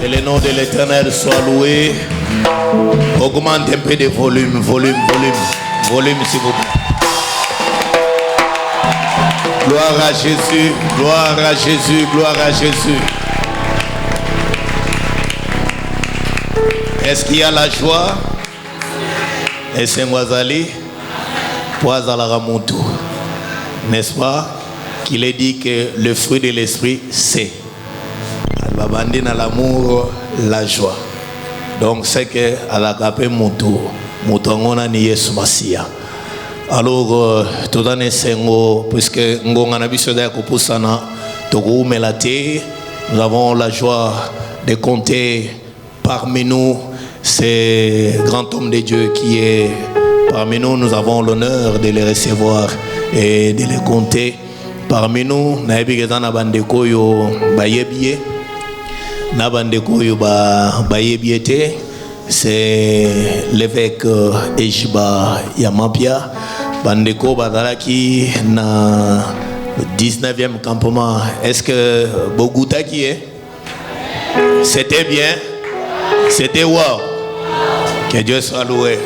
Que le nom de l'Éternel soit loué. Augmente un peu de volume, volume, s'il vous plaît. Gloire à Jésus, gloire à Jésus, gloire à Jésus. Est-ce qu'il y a la joie? Et c'est Mwazali, Poazalaramontou. N'est-ce pas? Qu'il est dit que le fruit de l'esprit, c'est l'amour, la joie. Donc c'est que à la capé Moutou, Moutongona ni Yesu Masia. Alors tout dans les sengo, puisque ngongana bisoda kupusana togo melate, nous avons la joie de compter parmi nous ces grands hommes de Dieu qui est parmi nous. Nous avons l'honneur de les recevoir et de les compter parmi nous. Naebi gezana bandeko yo bayebie, na bandeko yo bayebiete. C'est l'évêque Ejiba Yamapia. Bandeko Badalaki na 19e campement. Est-ce que Bogouta qui est? C'était bien? C'était wow. Que Dieu soit loué.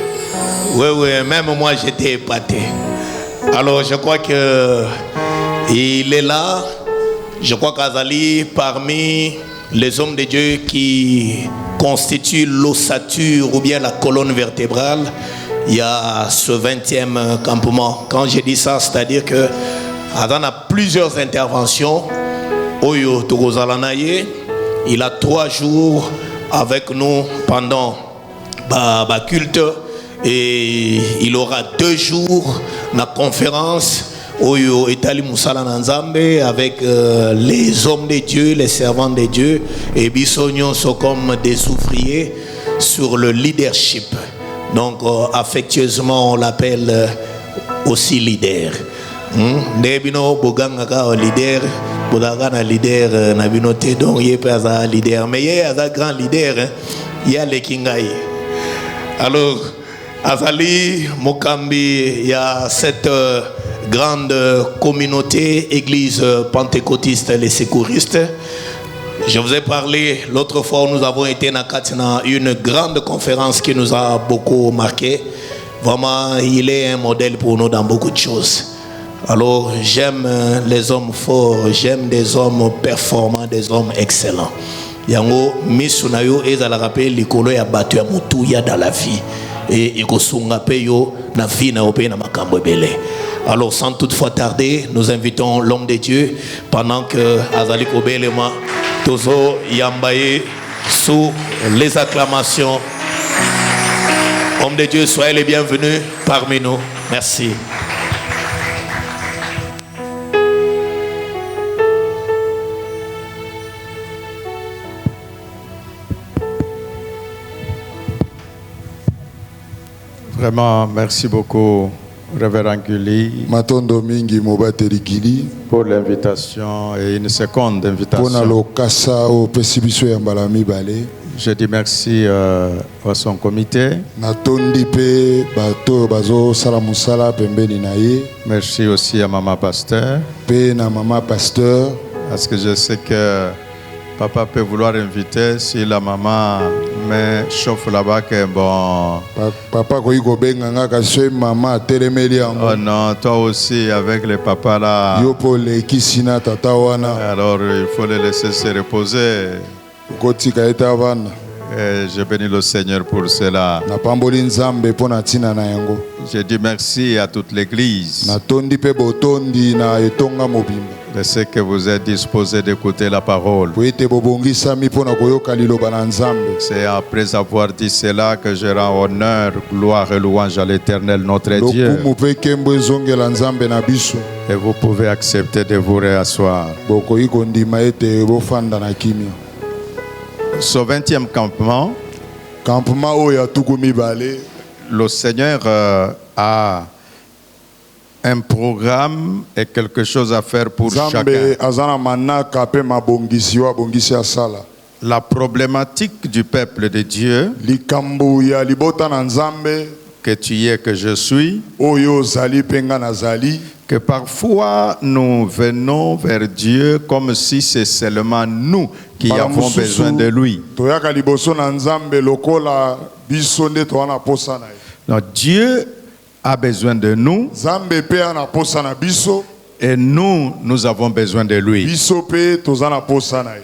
Oui, même moi j'étais épaté. Alors je crois que il est là. Je crois qu'Azali, parmi les hommes de Dieu qui constituent l'ossature ou bien la colonne vertébrale, il y a ce 20e campement. Quand je dis ça, c'est-à-dire que Adam a plusieurs interventions. Oyo Togozalanaye, il a 3 jours avec nous pendant le culte et il aura 2 jours la conférence Oyo Etali Musala Nanzambe avec les hommes de Dieu, les servants de Dieu, et Bissognon sont comme des ouvriers sur le leadership. Donc affectueusement on l'appelle aussi leader. Nebino Boganga leader, Bodagana leader, Nabinote donc il est un leader, mais il y a un grand leader, il y a les Kingaï. Alors Azali Mokambi, il y a cette grande communauté, église pentecôtiste, les secouristes. Je vous ai parlé l'autre fois où nous avons été à Katina, une grande conférence qui nous a beaucoup marqué. Vraiment, il est un modèle pour nous dans beaucoup de choses. Alors, j'aime les hommes forts, j'aime des hommes performants, des hommes excellents. Yango, misunayo ezala rappel likolo ya batu ya mutu ya dans la vie. Et ikosunga peyo na vie na ope na makambo ebele. Alors sans toutefois tarder, nous invitons l'homme de Dieu pendant que Azali Kobelema Tozo Yambaye sous les acclamations. Homme de Dieu, soyez les bienvenus parmi nous. Merci. Vraiment, merci beaucoup, Révérend Guli, pour l'invitation et une seconde invitation. Je dis merci à son comité. Merci aussi à Maman Pasteur. Parce que je sais que papa peut vouloir inviter si la maman me chauffe là-bas que bon. Papa oh non, toi aussi avec les papas là. Alors il faut les laisser se reposer. Et je bénis le Seigneur pour cela. Je dis merci à toute l'église. Je sais que vous êtes disposés d'écouter la parole. C'est après avoir dit cela que je rends honneur, gloire et louange à l'Éternel notre Dieu. Et vous pouvez accepter de vous réasseoir. Ce 20e campement, le Seigneur a un programme et quelque chose à faire pour chacun. La problématique du peuple de Dieu, que que tu es, que je suis, oyo ozali mpe nga nazali, que parfois nous venons vers Dieu comme si c'est seulement nous qui mbala avons mosusu, besoin de lui. toyaka liboso na Nzambe lokola biso nde toza na posa na ye. Donc Dieu a besoin de nous Nzambe mpe ana posa na biso, et nous avons besoin de lui. biso mpe toza na posa na ye.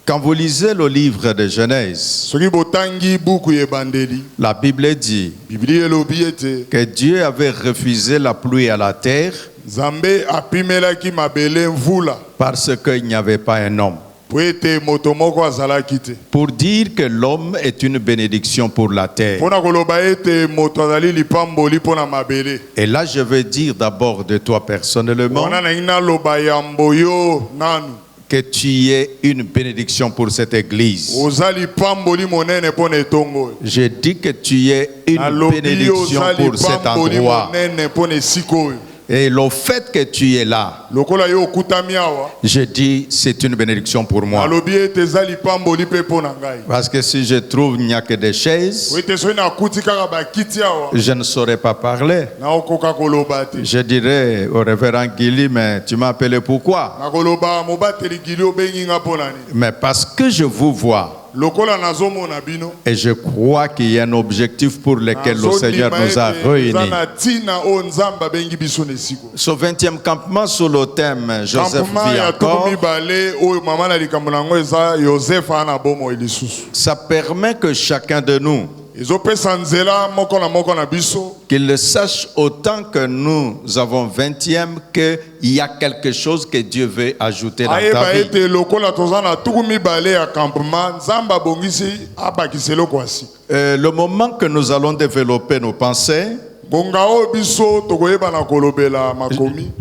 Quand vous lisez le livre de Genèse, Soki botangi buku ya ebandeli, la Bible dit Biblia elobi ete que Dieu avait refusé la pluie à la terre Nzambe apimelaki mabele mvula parce qu'il n'y avait pas un homme. po ete moto moko azalaki te. Pour dire que l'homme est une bénédiction pour la terre. Mpona koloba ete moto azali lipamboli mpona mabele. Et là, je veux dire d'abord de toi personnellement Wana na ina loba yambo yo nanu. que tu es une bénédiction pour cette église. Oza lipamboli monene mpona etongo. Je dis que tu es une Nalobi bénédiction oza pour cet lipamboli endroit. monene mpona esika oyo. Et le fait que tu es là, Lokola yo okutami awa, je dis c'est une bénédiction pour moi. alobi ete eza lipamboli mpe mpona ngai. Parce que si je trouve qu'il n'y a que des chaises, Po ete soki nakuti kaka bakiti awa, je ne saurais pas parler. naokoka koloba te. Je dirais au révérend Guili, mais tu m'as appelé pourquoi? Nakoloba mobateli gili obengi nga mpona nini. Mais parce que je vous vois Lokola nazomona bino, et je crois qu'il y a un objectif pour lequel le Seigneur nazondima nous a ete eza réunis. na ntina oyo Nzambe abengi biso na esika. Ce 20e campement sur le thème Joseph Campement vit ya tuku encore, mibale oyo mama na likambo na yango eza Yozefa ana bomoi lisusu. ça permet que chacun de nous, Ezopesa nzela moko na biso, qu'il le sache autant que nous avons 20e, qu'il y a quelque chose que Dieu veut ajouter dans ta ayeba vie. ete lokola toza na tuku mibale ya campement, Nzambe abongisi abakisa eloko asi. Le moment que nous allons développer nos pensées, Bonga oyo biso tokoyeba na kolobela makomi.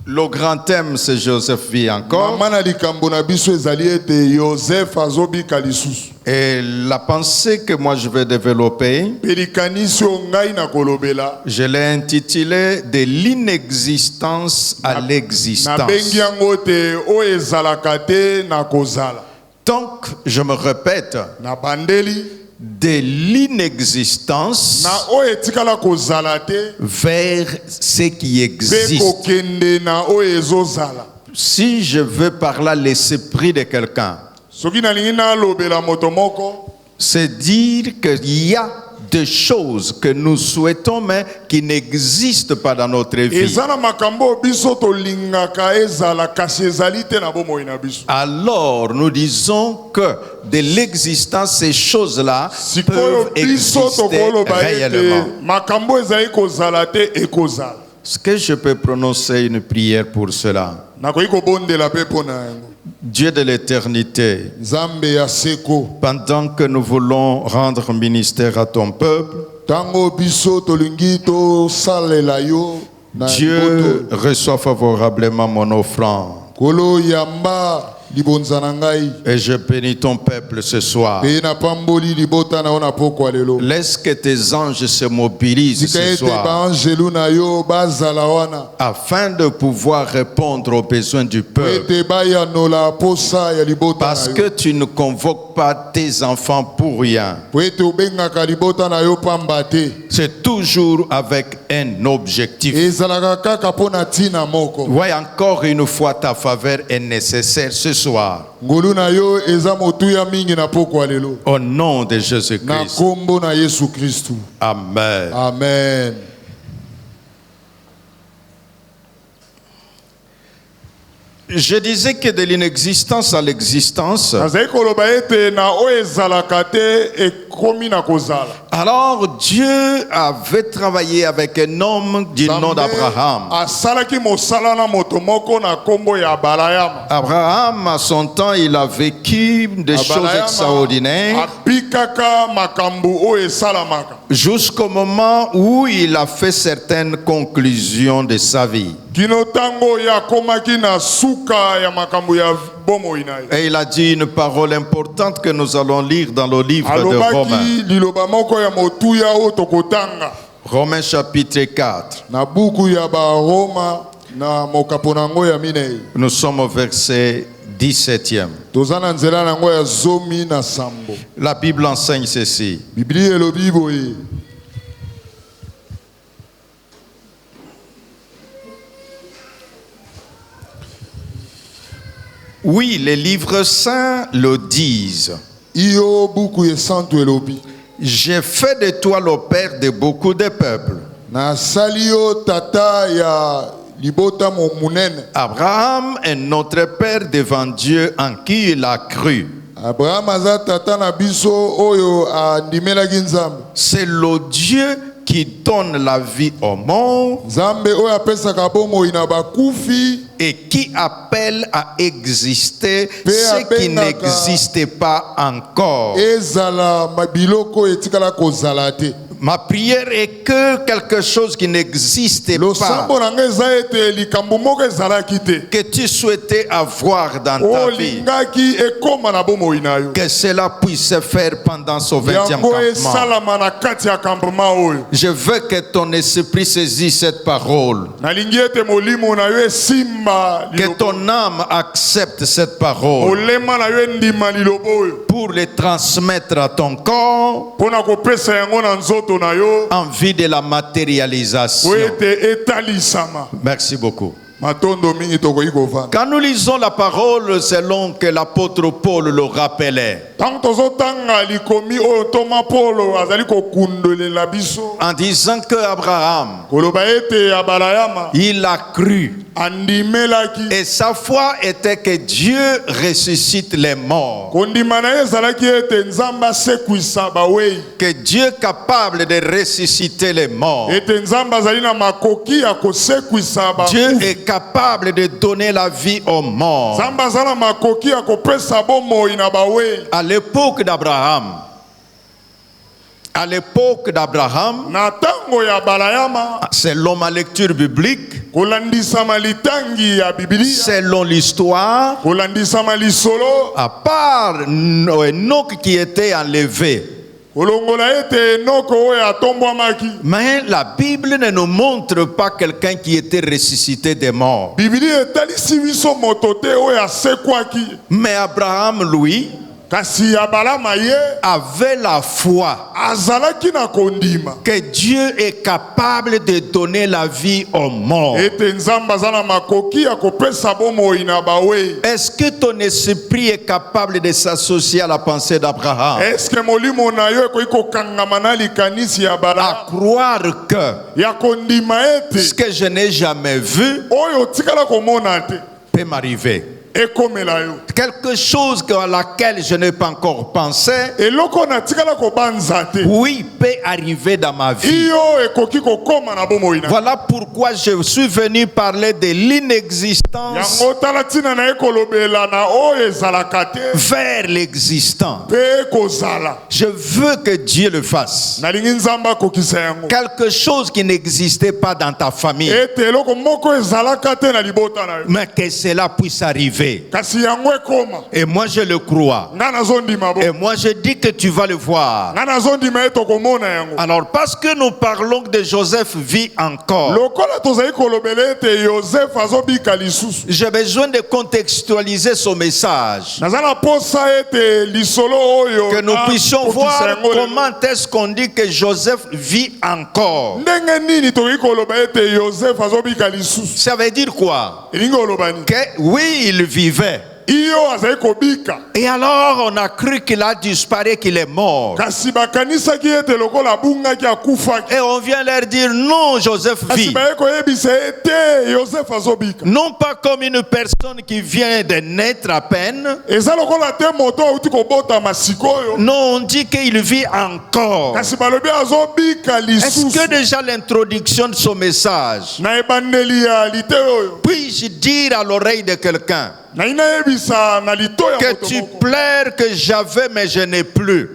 le grand thème c'est Joseph vit encore. Mama na likambo na biso ezali ete Yozefa azobika lisusu. Et la pensée que moi je vais développer, Pelikanisi oyo ngai na kolobela, je l'ai intitulé de l'inexistence à l'existence. nabengi yango te oyo ezalaka te na kozala. Donc, je me répète, Na bandeli de l'inexistence na oyo etikala kozala te vers ce qui mpe existe. kokende na oyo ezozala. Si je veux parler l'esprit de quelqu'un, Soki nalingi nalobela moto moko, c'est dire qu'il y a des choses que nous souhaitons mais qui n'existent pas dans notre vie. eza na makambo oyo biso tolingaka ezala kasi ezali te na bomoi na biso. Alors nous disons que de l'existence, ces choses-là Sikoyo peuvent biso exister tokoloba réellement. ete makambo ezali kozala te ekozala. Est-ce que je peux prononcer une prière pour cela? Nakoki kobondela mpe mpo na yango. Dieu de l'éternité, Nzambe ya seko, pendant que nous voulons rendre ministère à ton peuple, tango biso tolingi tosalela yo na Dieu liboto. reçoit favorablement mon offrande. Kolo yamba libonza na ngai Et je bénis ton peuple ce soir. mpe napamboli libota na yo na pokwa lelo. Laisse que tes anges se mobilisent Tika ce ete soir baangelu na yo bazala wana afin de pouvoir répondre aux besoins du po peuple. ete bayanola posa ya libota Parce na que yo, tu ne convoques pas tes enfants pour rien. po ete obengaka libota na yo pamba te, C'est toujours avec un objectif. ezalaka kaka mpo na ntina moko. Voyez encore une fois ta faveur est nécessaire ce soir. Ngolu na yo eza motuya mingi na pokwa lelo, Au nom de na Jésus-Christ. kombo na Yesu Kristu. Amen. Amen. Je disais que de l'inexistence à l'existence. Nazali koloba ete na oyo ezalaka te ekomi na kozala. Alors Dieu avait travaillé avec un homme du nom d'Abraham. Asalaki mosala na moto moko na kombo ya Balayama. Abraham, à son temps, il a vécu des choses extraordinaires apikaka makambo oyo esalamaka. jusqu'au moment où il a fait certaines conclusions de sa vie. Kino tango ya komaki na suka ya makambo ya bomoi na ye. Et il a dit une parole importante que nous allons lire dans le livre de Romains. Alobaki liloba moko ya motuya oyo tokotanga Romains chapitre 4. na buku ya Baroma na mokapo nango ya minei. Nous sommes au verset 17e. Toza na nzela nango ya zomi na sambo. La Bible enseigne ceci. Biblia elobi boye. Oui, les livres saints le disent. iyo buku esantu elobi J'ai fait de toi le père de beaucoup de peuples. nasali yo tata ya libota monene. Abraham est notre père devant Dieu en qui il a cru. Abraham aza tata na biso oyo andimelaki nzambe. C'est le Dieu qui donne la vie au mort Nzambe oyo apesaka bomoi na bakufi et qui appelle à exister Pe ce qui abengaka. n'existe pas encore. ezala mabiloko etikala kozala te. Ma prière est que quelque chose qui n'existe pas, losambo na ngai eza ete likambo moko ezalaki te que tu souhaitais avoir dans ta vie, olingaki ekóma na bomoi na yo que cela puisse se faire pendant ce 20e yango campement. esalama na kati ya campement oyo. Je veux que ton esprit saisisse cette parole, nalingi ete molimo na yo esimba que liloba ton âme accepte cette parole molema na yo endima liloba oyo pour le transmettre à ton corps mpo na kopesa yango na nzoto na yo en vue de la matérialisation. po ete etalisama. Merci beaucoup. matondo mingi tokoki kovanda Quand nous lisons la parole selon que l'apôtre Paul le rappelait, ntango tozotanga likomi oyo toma polo azali kokundolela biso en disant que Abraham, koloba ete abalayama il a cru andimelaki et sa foi était que Dieu ressuscite les morts, kondima na ye ezalaki ete nzambe asekwisa bawei que Dieu est capable de ressusciter les morts. ete nzambe azali na makoki ya kosekwisa Dieu bakufi. est capable de donner la vie aux morts. nzambe aza na makoki ya kopesa bomoi na bawei. À l'époque d'Abraham, na ntango ya balayama selon ma lecture biblique, kolandisama litangi ya bibilia selon l'histoire, kolandisama lisolo à part Enoch qui était enlevé, kolongola ete enoko oyo atombwamaki mais la Bible ne nous montre pas quelqu'un qui était ressuscité des morts. bibilia etalisi biso moto te oyo asekwaki Mais Abraham, lui, kasi ya balama ye avait la foi azalaki na kondima que Dieu est capable de donner la vie aux morts. ete nzambe aza na makoki ya kopesa bomoi na bawei. Est-ce que ton esprit est capable de s'associer à la pensée d'Abraham? eske molimo na yo ekoki kokangama na likanisi ya À bala croire que ya kondima ce ete que je n'ai jamais vu oyo otikala komona te peut m'arriver. ekomela yo Quelque chose à laquelle je n'ai pas encore pensé, eloko natikala kobanza te oui, peut arriver dans ma vie. iyo ekoki kokoma na bomoi na Voilà pourquoi je suis venu parler de l'inexistence yango tala ntina na ye kolobela na oyo ezalaka te vers l'existant. mpe kozala. Je veux que Dieu le fasse. nalingi nzambe akokisa yango Quelque chose qui n'existait pas dans ta famille, ete eloko moko ezalaka te na libota na yo mais que cela puisse arriver. kasi yango ekoma. Et moi je le crois. nga nazondima bo Et moi je dis que tu vas le voir. nga nazondima ye tokomona yango. Alors parce que nous parlons de Joseph vit encore, lokola tozali kolobela ete yosefe azobika lisusu j'ai besoin de contextualiser son message. naza na posa ete lisolo oyo Que nous puissions nakokisa voir yango lelo. comment est-ce qu'on dit que Joseph vit encore. ndenge nini tokoki koloba ete yosefe azobika lisusu Ça veut dire quoi? elingi oloba nini Que oui, il vivait. iyo azali kobika Et alors on a cru qu'il a disparu, qu'il est mort. kasi bakanisaki ete lokola abungaki akufaki Et on vient leur dire non, Joseph kasi vit. baye koyebisa ye te yosefe azobika Non pas comme une personne qui vient de naître à peine. eza lokola te moto auti kobotama sikoyo Non, on dit qu'il vit encore. kasi balobi azobika Est-ce lisusu que déjà l'introduction de son message, na ebandeli ya lite oyo puis-je dire à l'oreille de quelqu'un nayi nayebisa na lito ya que moto tu moko pleures que j'avais mais je n'ai plus?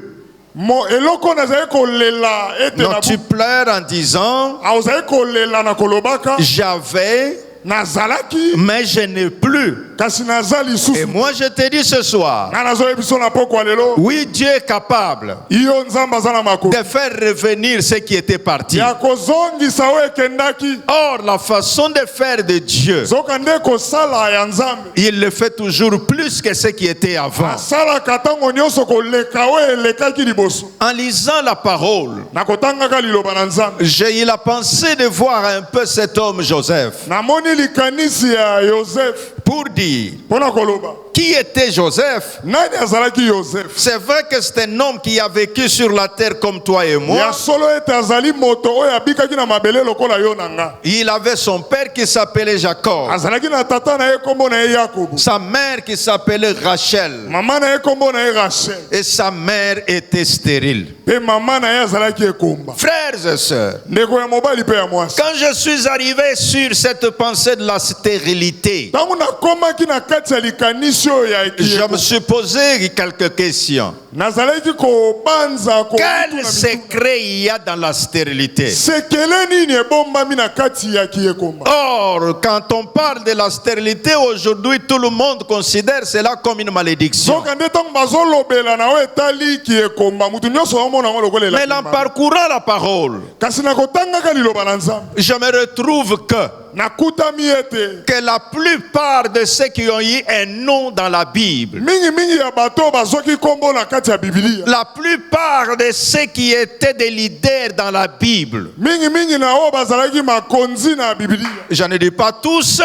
eloko nazali kolela ete Non, tu pleures en disant ozali kolela na kolobaka j'avais nazalaki mais je n'ai plus. kasi naza Et lisusu moi je te dis ce soir, nga nazoyebiso na pokwa lelo oui, Dieu est capable iyo nzambe aza na makoki de faire revenir ce qui était parti. ya kozongisa oyo ekendaki Or, la façon de faire de Dieu, zoka nde kosala ya nzambe il le fait toujours plus que ce qui était avant. asalaka ntango nyonso koleka oyo elekaki liboso. En lisant la parole, na kotangaka liloba na nzambe j'ai eu la pensée de voir un peu cet homme Joseph. namoni likanisi ya yosefe pour dire mpona koloba qui était Joseph. nani azalaki Joseph. C'est vrai que c'est un homme qui a vécu sur la terre comme toi et ya moi. solo ete azali moto oyo abikaki na mabele lokola yo na nga. Il avait son père qui s'appelait Jacob, azalaki na tata na ye kombo na ye Yakobo, sa mère qui s'appelait Rachel, mama na ye kombo na ye Rachel, et sa mère était stérile. mpe mama na ye azalaki ekomba. Frères et sœurs, ndeko ya mobali mpe ya mwasi, quand je suis arrivé sur cette pensée de la stérilité, ntango nakomaki na kati ya likanisi oyo ya je me ekiyeko, suis posé quelques questions. nazalaki kobanza Quel secret il y a dans la stérilité? sekele nini ebombami na kati ya kiyekomba. Or, quand on parle de la stérilité aujourd'hui, tout le monde considère cela comme une malédiction. soka nde ntango bazolobela na oyo etali kiyekomba mutu nyonso omona yango lokolela Mais en parcourant la parole, kasi na kotangaka liloba na Nzambe je me retrouve nakutami ete que la plupart de ceux qui ont eu un nom dans la Bible, mingi ya bato bazwaki kombo na kati ya Biblia, la plupart de ceux qui étaient des leaders dans la Bible, mingi na oyo bazalaki makonzi na Biblia, je ne dis pas tous,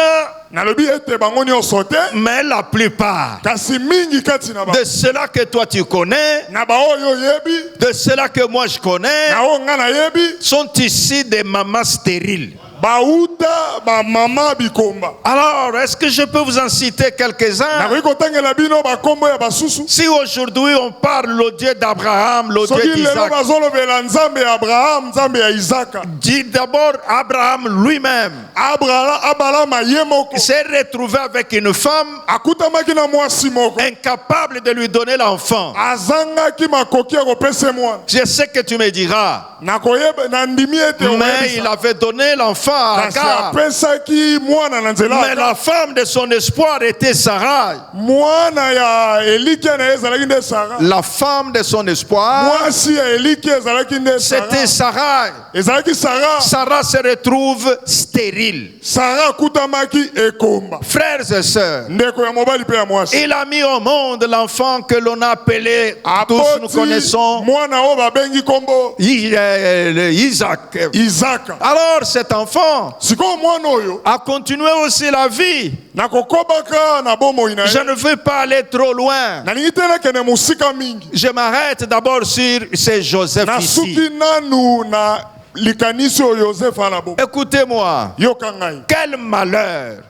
nalobi ete bango nyonso te, mais la plupart kasi mingi kati na de ceux-là que toi tu connais, na baoyo oyebi de ceux-là que moi je connais, na oyo nga nayebi sont issus des mamans stériles. bauta bamama bikomba. Alors, est-ce que je peux vous en citer quelques-uns? nakoki kotangela bino bakombo ya basusu. Si aujourd'hui on parle le Dieu d'Abraham, le Dieu soki lelo d'Isaac, bazolobela nzambe ya Abraham, nzambe ya Isaka, dit d'abord Abraham lui-même Abraham ye moko s'est retrouvé avec une femme akutamaki na mwasi moko incapable de lui donner l'enfant. azangaki makoki ya kopesa mwana. Je sais que tu me diras, nakoyeba nandimi ete mais il avait donné l'enfant à kasi Agar. apesaki mwana na nzela Mais la femme de son espoir était Sarah. mwana ya Elikia na ye ezalaki nde Sara. La femme de son espoir, mwasi ya Elikia ezalaki nde c'était Sara. Sarah. ezalaki Sara. Sarah se retrouve stérile. Sara akutamaki ekomba. Frères et sœurs, ndeko ya mobali pe ya mwasi il a mis au monde l'enfant que l'on a appelé, tous nous aboti connaissons, mwana oyo babengi kombo Isaac. Isaka. Alors cet enfant sikoyo mwana oyo a continué aussi la vie. nakokobaka na bomoi na Je ye. ne veux pas aller trop loin. nalingi te nakende mosika mingi. Je m'arrête d'abord sur ce Joseph ici. nasuki nanu na likanisi oyo Yozefa na bomo. Écoutez-moi, yoka ngai quel malheur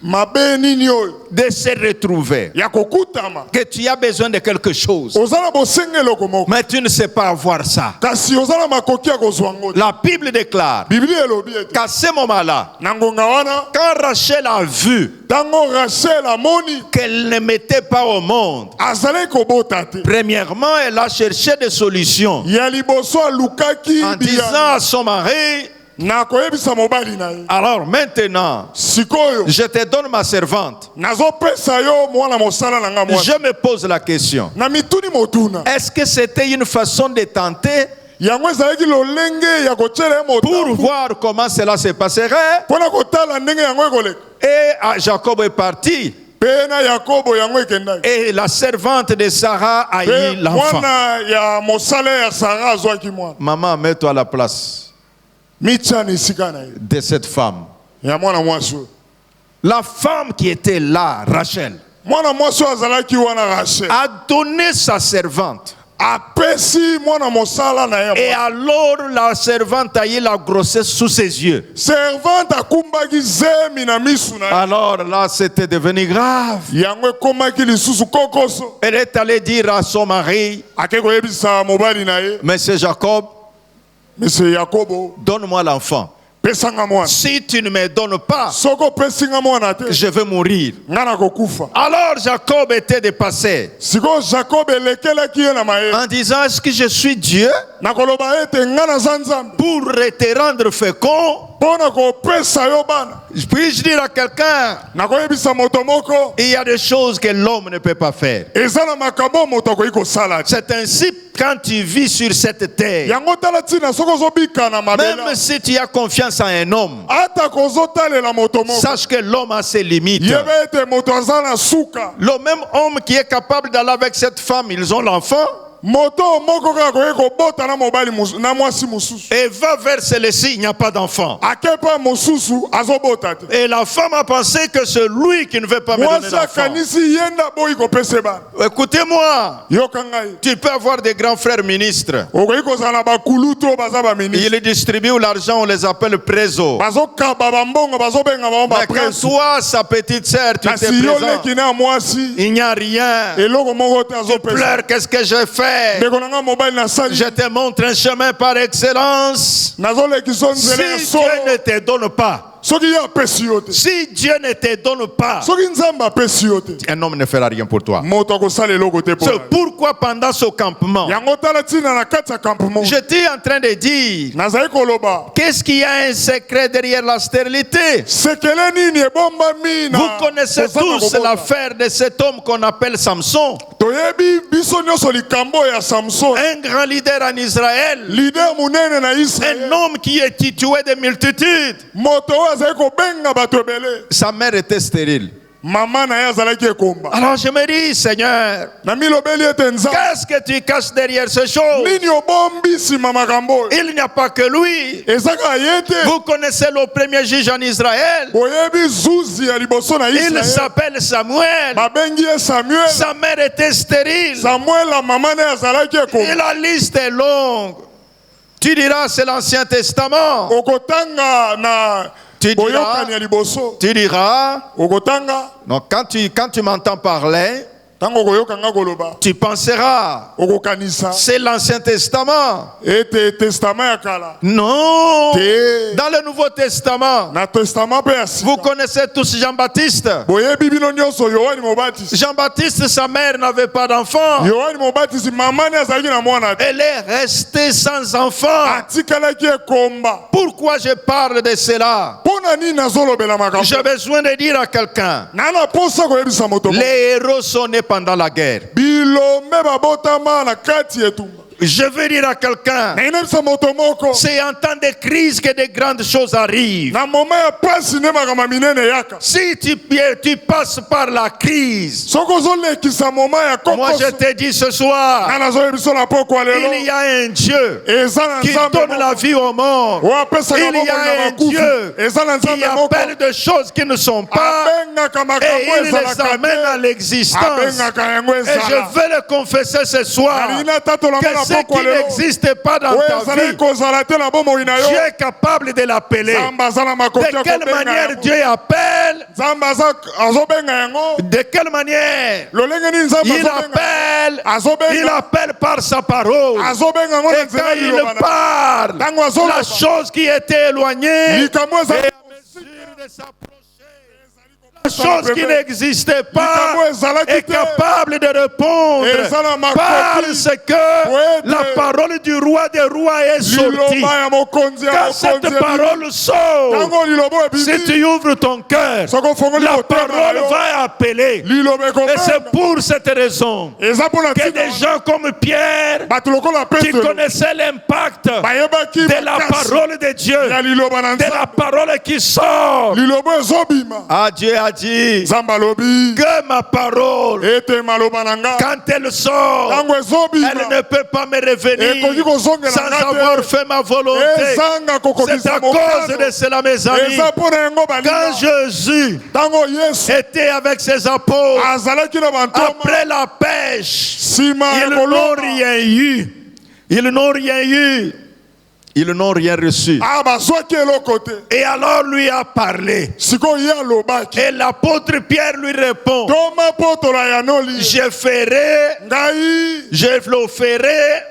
mabe nini oyo de se retrouver ya kokutama que tu as besoin de quelque chose, oza na bosengeloko moko mais tu ne sais pas avoir ça. kasi oza na makoki ya kozwa ngo te. La Bible déclare biblia elobi ete qu'à ce moment-là, na ngonga wana quand Rachel a vu ntango Rachel amoni qu'elle ne mettait pas au monde, azalaki kobota te, premièrement, elle a cherché des solutions ya liboso alukaki en disant à son mari, na koyebisa mobali na ye alors maintenant, sikoyo je te donne ma servante. nazopesa yo mwana mosala na nga mwasi. Je me pose la question, na mituni motuna est-ce que c'était une façon de tenter yango ezalaki lolenge ya kotyela ye pour motambu voir comment cela se passerait? mpo na kotala ndenge yango ekoleka. Et Jacob est parti mpe na yakobo yango ekendaki, et la servante de Sarah a eu mpe l'enfant. mwana ya mosala ya Sara azwaki mwana. Maman, mets-toi à la place mitya na esika na ye de cette femme. ya mwana mwasi oyo. La femme qui était là, Rachel, mwana mwasi oyo azalaki wana Rachel a donné sa servante. apesi mwana mosala na Et ye. alors la servante a eu la grossesse sous ses yeux. servante akumbaki zemi na misu na ye. Alors là, c'était devenu grave. yango ekomaki lisusu kokoso. Elle est allée dire à son mari, ake koyebisa mobali na ye, Monsieur Jacob, monsieur yakobo donne-moi l'enfant. pesanga mwana. Si tu ne me donnes pas, soki opesinga mwana te je vais mourir. nga na kokufa. Alors Jacob était dépassé sikoyo jakob elekelaki ye na maye en disant, est-ce que je suis Dieu nakoloba ete nga naza nzambe pour te rendre fécond? mpo na kopesa yo bana. Puis-je dire à quelqu'un, nakoyebisa moto moko il y a des choses que l'homme ne peut pas faire. eza na makambo moto akoki kosala te. C'est ainsi quand tu vis sur cette terre. yango tala ntina soki ozobika na mabele Même si tu as confiance en un homme, ata kozotalela moto moko sache que l'homme a ses limites. yeba ete moto aza na suka. Le même homme qui est capable d'aller avec cette femme, ils ont l'enfant. moto moko kaka koye kobota na mobali na mwasi mosusu et va vers celui-ci, il n'y a pas d'enfant. ake pa mosusu azobota te Et la femme a pensé que c'est lui qui ne veut pas me donner mwasi d'enfant. akanisi ye nda boyi kopesa bana Écoutez-moi, yoka ngai tu peux avoir des grands frères ministres. okoki kozala na bakulutu oyo baza baministre Ils distribuent l'argent, on les appelle préso. bazokaba bambongo bazobenga bango Mais quand bapresi toi, sa petite sœur, tu kasi t'es yo présent, leki na mwasi il n'y a rien. eloko moko te Tu azopesa pleures, qu'est-ce que j'ai fait? ndeko na nga mobali nasali Je te montre un chemin par excellence. nazolekisa Si nzela ya Dieu solo ne te donne pas, soki ye apesi yo te si Dieu ne te donne pas, soki nzambe apesi yo te un homme ne fera rien pour toi. moto akosala eloko te C'est mpo pourquoi pendant ce campement, yango tala ntina na kati ya campement j'étais en train de dire, nazali koloba qu'est-ce qu'il y a un secret derrière la stérilité? sekele nini ebombami na Vous connaissez kozanga tous kobota. l'affaire de cet homme qu'on appelle Samson, toyebi biso nyonso likambo ya samson un grand leader en Israël, lider monene na un israel homme qui est tué de multitudes. moto oyo azali kobenga bato ebele Sa mère était stérile. mama na ye azalaki ekomba Alors je me dis, Seigneur, na milobeli ete nzambe qu'est-ce que tu caches derrière ces choses? nini obombi nsima makambo oyo Il n'y a pas que lui. eza kaka ye te Vous connaissez le premier juge en Israël. boyebi zuzi ya liboso na Il israel s'appelle Samuel. babengi ye samuel Sa mère était stérile. samuel la mama na ye azalaki Et ekomba la liste est longue. Tu diras, c'est l'Ancien Testament. okotanga na Tu boyokani ya diras, liboso tu diras, okotanga donc quand tu m'entends parler, ntango okoyokanga koloba tu penseras, okokanisa c'est l'Ancien Testament. ete testament ya kala Non. te Dans le Nouveau Testament, na testament mpe ya vous sika connaissez tous Jean-Baptiste. boyebi bino nyonso yohani mobatisi Jean-Baptiste, sa mère n'avait pas d'enfant. yohani mobatisi mama ne azalaki na mwana te Elle est restée sans enfant. atikalaki ekomba Pourquoi je parle de cela? mpo na nini nazolobela makambo J'ai besoin de dire à quelqu'un, na na posa koyebisa moto moko. les héros sont nés pendant la guerre. bilombe babotama na kati etumba Je veux dire à quelqu'un, na inebisa moto moko c'est en temps de crise que de grandes choses arrivent. na moma ya pasi nde makambo minene yaka Si tu passes par la crise, soki ozolekisa moma ya moi je kokoso te dis ce soir, nga nazoyebiso na pokwa il lelo y a un Dieu eza na qui nzambe donne la moko vie au monde. oyo apesaka Il y bomoi a na un bakufi Dieu eza na qui nzambe moko appelle des choses qui ne sont pas abengaka et makambo il les ezalaka amène à te l'existence. abengaka yango Et ezala je veux le confesser ce soir nalingi natatola ngo que na ce pokwa qui lelo n'existe pas dans oyo ta ezalaki vie, kozala te na bomoi na yo Dieu est capable de l'appeler. nzambe aza na makoki De ya quelle kobenga manière yango Dieu appelle? nzambe azobenga yango De quelle manière? lolenge nini nzambe Il azobenga appelle, il appelle par sa parole. azobenga yango na Et nzela quand il liloba na parle, ntango la azoloba chose qui était éloignée, likambo eza et à mesure de s'approcher, la chose qui n'existait pas likambo ezalaki est te capable de répondre eza na makoki parce que la parole du roi des rois est sortie. liloba ya mokonzi ya Quand cette mokonzi parole sort, ntango liloba si ebimi tu ouvres ton cœur, soki ofongoli la motema na parole yo va appeler. liloba Et c'est ekobenga pour cette raison eza mpona que ntina des gens comme Pierre, bato lokola qui petelo connaissaient l'impact bayebaki de la makasi parole de Dieu, ya liloba na de la nzambe parole qui sort. liloba ezobima Ah, Dieu a dit nzambe alobi que ma parole, ete maloba na nga quand elle sort, ntango ezobima elle ne peut pas me revenir ekoki kozongela sans nga avoir te fait ma volonté. ezanga C'est kokokisa à cause mokano de cela, mes amis. eza mpona yango Quand balinga Jésus ntango yesu était avec ses apôtres, azalaki na bantoma après la pêche, nsima ya ils n'ont kolomba rien eu. Ils n'ont rien eu. Ils n'ont rien reçu. bazwaki eloko te Et alors lui a parlé. sikoyo ye alobaki Et l'apôtre Pierre lui répond, toma potola ya noli je ferai, ngai je le ferai,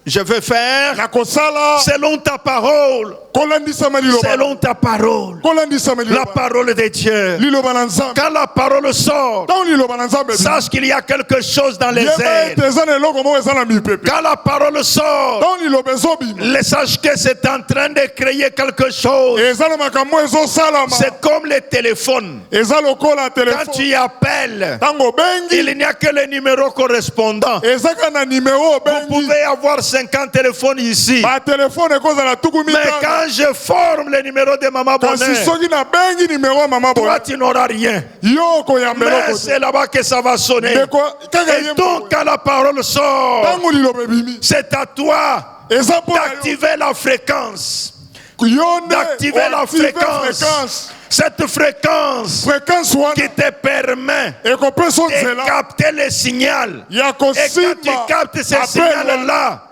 je vais faire nakosala selon ta parole. kolandisama liloba Selon ta parole. kolandisama La liloba parole de Dieu. liloba na nzambe Quand la parole sort, ntango liloba na nzambe sache qu'il y a quelque chose dans les yeba airs. ete eza na eloko moko eza na mipepe Quand la parole sort, ntango liloba ezobima sache que c'est en train de créer quelque chose. eza na makambo ezosalama C'est comme le téléphone. eza lokola Quand telefone tu y appelles, ntango obengi il n'y a que le numéro correspondant. ezaka na nimero Vous obengi pouvez avoir 150 téléphones ici. batelefone ekozala tuku Mais mitano. quand je forme le numéro de Maman kasi Bonheur, soki nabengi nimero ya mama toi Bonheur, tu n'auras rien. yo okoyamba Mais eloko te. c'est là-bas que ça va sonner. ndeko kaka Et ye donc quand la parole sort, ntango liloba ebimi c'est à toi eza mpo na yo. d'activer la fréquence. yo nde D'activer la oactive fréquence. Cette fréquence fréquence qui wana te permet ekopesa de nzela capter le signal. ya Et quand tu kosimba captes ce appel wana. signal-là,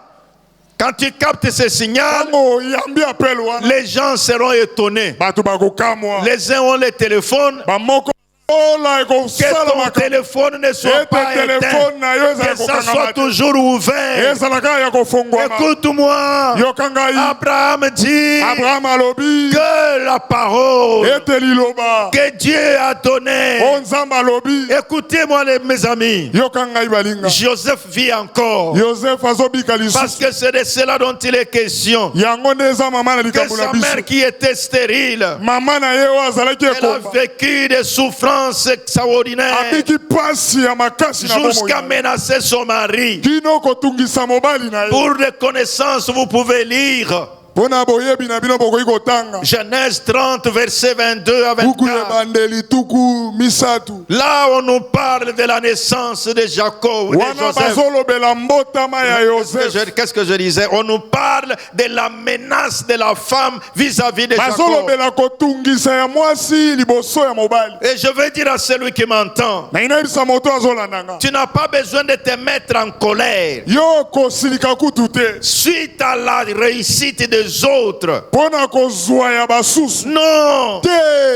quand tu captes ce signal, ntango oyambi apel wana les gens seront étonnés. bato bakokamwa Les uns ont les téléphones, bamoko ola que ekosala ton makambo téléphone ne soit ete pas éteint, telefone na yo ezala que ça kokangama soit te. toujours ouvert. ezala kaka ya kofongwama Écoute-moi, yoka ngai Abraham dit abraham alobi que la parole ete liloba que Dieu a donnée. o nzambe alobi Écoutez-moi mes amis, yoka ngai balinga Joseph vit encore. yoseph azobika Parce lisusu que c'est de cela dont il est question. yango nde eza mama na Que likambo na sa biso mère qui était stérile, mama na ye oyo azalaki elle a ekomba vécu des souffrances extraordinaires abiki pasi ya makasi na jusqu'à bomoi menacer son mari. kino kotungisa mobali na ye Pour des connaissances, vous pouvez lire mpo na boyebi na bino bokoki kotanga Genèse 30, verset 22 à buku 24. ebandeli tuku misatu Là, on nous parle de la naissance de Jacob, de wana Joseph. bazolobela mbotama ya yoseph Qu'est-ce que je disais? On nous parle de la menace de la femme vis-à-vis de Jacob. bazolobela kotungisa ya mwasi liboso ya mobali Et je veux dire à celui qui m'entend, na inayebisa moto azolandanga tu n'as pas besoin de te mettre en colère yo kosilika kutu te suite à la réussite des autres. mpo na kozwa ya basusu Non, te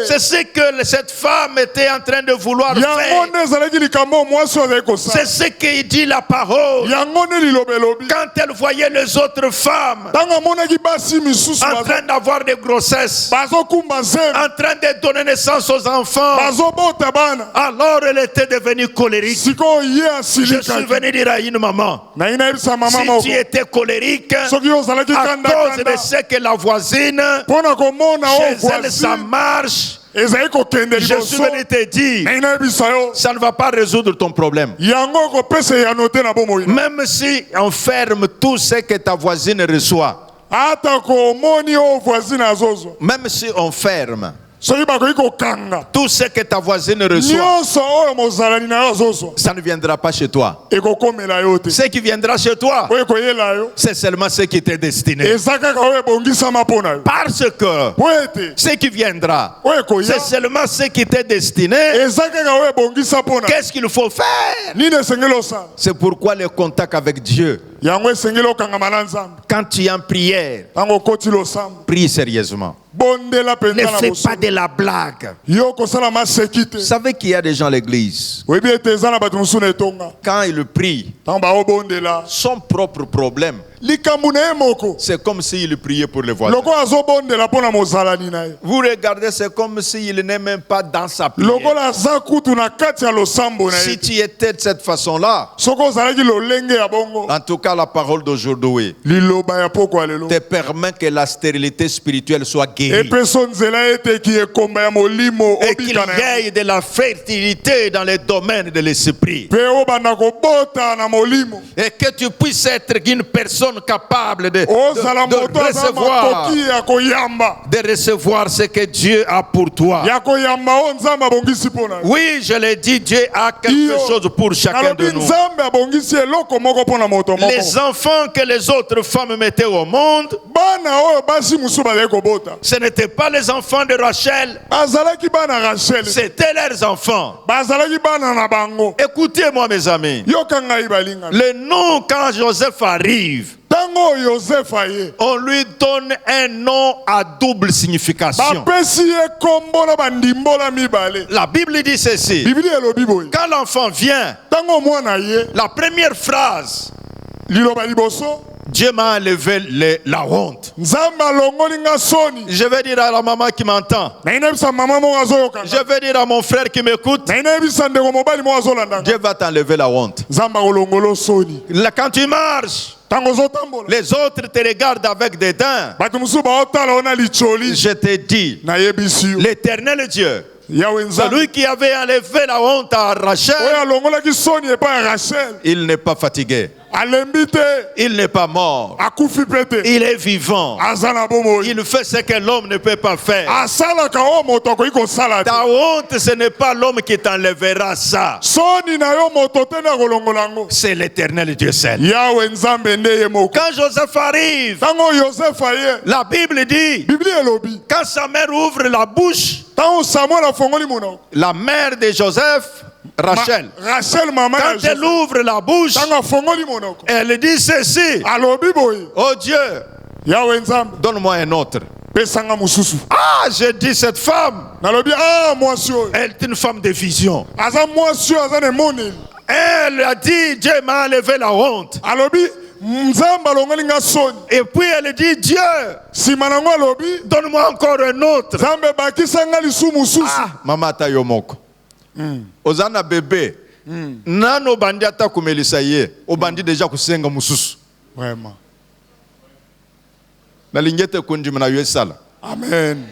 c'est ce que cette femme était en train de vouloir yango faire. nde ezalaki likambo mwasi oyo azali kosala C'est ce que dit la parole. yango nde liloba elobi Quand elle voyait les autres femmes ntango amonaki basi misusu en train d'avoir des grossesses, bazokumba zemi en train de donner naissance aux enfants, bazobota bana alors elle était devenue colérique. sikoyo ye Je suis asilikaki venu dire à une maman, nayi nayebisa mama si moko tu étais colérique soki yo ozalaki à cause de kandakanda ce que la voisine, mpo na komona oyo chez elle, ça voisi marche, ezali kokende je suis liboso venu te dire, nayi nayebisa yo ça ne va pas résoudre ton problème. yango ekopesa eyano te na bomoi Même si on ferme tout ce que ta voisine reçoit, ata komoni oyo voisine azozwa même si on ferme soki bakoki kokanga tout ce que ta voisine reçoit, nyonso oyo mozalani na yo azozwa ça ne viendra pas chez toi. ekokomela yo te Ce qui viendra chez toi, oyo ekoyela yo c'est seulement ce qui t'est destiné. eza kaka oyo ebongisama mpo na yo Parce que po ete ce qui viendra, oyo ekoya c'est seulement ce qui t'est destiné. eza kaka oyo ebongisa mpo na yo Qu'est-ce qu'il faut faire? nini esengeli osala C'est pourquoi le contact avec Dieu, yango esengeli okangama na nzambe quand tu es en prière, ntango okoti losambo prie sérieusement. bondela Ne mpenza na fais boso pas de la blague. yo kosala maseki te Vous savez qu'il y a des gens à l'église, oyebi ete eza na bato mosusu na etonga quand ils prient, ntango baobondela son propre problème, likambo na ye moko c'est comme s'il priait pour les voisins. lokola azobondela mpo na mozalani na ye Vous regardez, c'est comme s'il n'est même pas dans sa prière. lokola aza kutu na kati ya losambo na Si ye tu étais de cette façon-là, soki ozalaki lolenge ya bongo en tout cas, la parole d'aujourd'hui liloba ya poko ya lelo te permet que la stérilité spirituelle soit guérie. epeso nzela eteki ekomba ya molimo Et qu'il obika na y ye ait de la fertilité dans les domaines de l'esprit. mpe obanda kobota na molimo Et que tu puisses être une personne capable de ozala moto aza recevoir, makoki ya koyamba de recevoir ce que Dieu a pour toi. ya koyamba oyo nzambe abongisi mpo na yo Oui, je l'ai dit, Dieu a quelque chose pour chacun nalobi de nous. nzambe abongisi eloko moko mpo na moto moko Les enfants que les autres femmes mettaient au monde, bana oyo basi mosusu bazali kobota ce n'étaient pas les enfants de Rachel, bazalaki bana rachel c'était leurs enfants. bazalaki bana na bango Écoutez-moi, mes amis. yoka ngai balinga Le nom, quand Joseph arrive, ntango oyo yosefe aye on lui donne un nom à double signification. bapesi ye kombo na bandimbola mibale La Bible dit ceci. biblia elobi boye Quand l'enfant vient, ntango omwana ye la première phrase, liloba liboso Dieu m'a enlevé la honte. nzambe alongoli nga soni Je vais dire à la maman qui m'entend. nayi nayebisa mama moko azoyokanga Je vais dire à mon frère qui m'écoute. nayi nayebisa ndeko mobali moko azolandanga Dieu va t'enlever la honte. nzambe akolongola soni Là, quand tu marches, ntango ozotambola les autres te regardent avec dédain. bato mosusu baotala o na licholi Je te dis, nayebisi yo l'Éternel Dieu Yahweh Nzambe celui qui avait enlevé la honte à Rachel, oyo alongolaki soni epai ya Rachel Il n'est pas fatigué. alembi te Il n'est pas mort. akufi mpe te il est vivant. aza na bomoi Il fait ce que l'homme ne peut pas faire. asalaka oyo moto akoki kosala te Ta honte, ce n'est pas l'homme qui t'enlèvera ça. soni na yo moto te nde akolongola yango C'est l'éternel Dieu seul. Yahweh Nzambe nde ye moko Quand Joseph arrive, ntango Yosefe aye la Bible dit, bibli elobi quand sa mère ouvre la bouche, ntango Samuel afongoli monoko la mère de Joseph, Rachel, Rachel mama ya quand elle Joseph ouvre la bouche, ntango afongoli monoko elle dit ceci: alobi boye oh Dieu, Yahweh Nzambe Donne-moi un autre. pesanga mosusu ah, je dis cette femme, nalobi mwasi oyo elle est une femme de vision. aza mwasi oyo aza na emoneli Elle a dit, Dieu m'a enlevé la honte. alobi Nzambe alongoli nga soni Et puis elle dit, Dieu, nsima nango alobi donne-moi encore un autre. Nzambe bakisa nga lisu mosusu Mama ata yo moko. Ozana bébé. Nano bandi ata kumelisa ye. Obandi deja kusenga mususu. vraiment Nalingete kunjima na yo esala. amen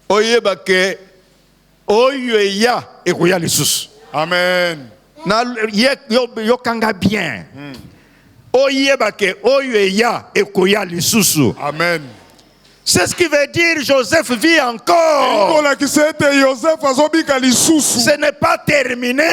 Oyeba ke oyo ya ekoya lisusu. amen Na yo kanga bien. Oyeba ke oyo ya ekoya lisusu. amen C'est ce qui veut dire Joseph vit encore. kolakisa ete Yosefe azobika lisusu Ce n'est pas terminé.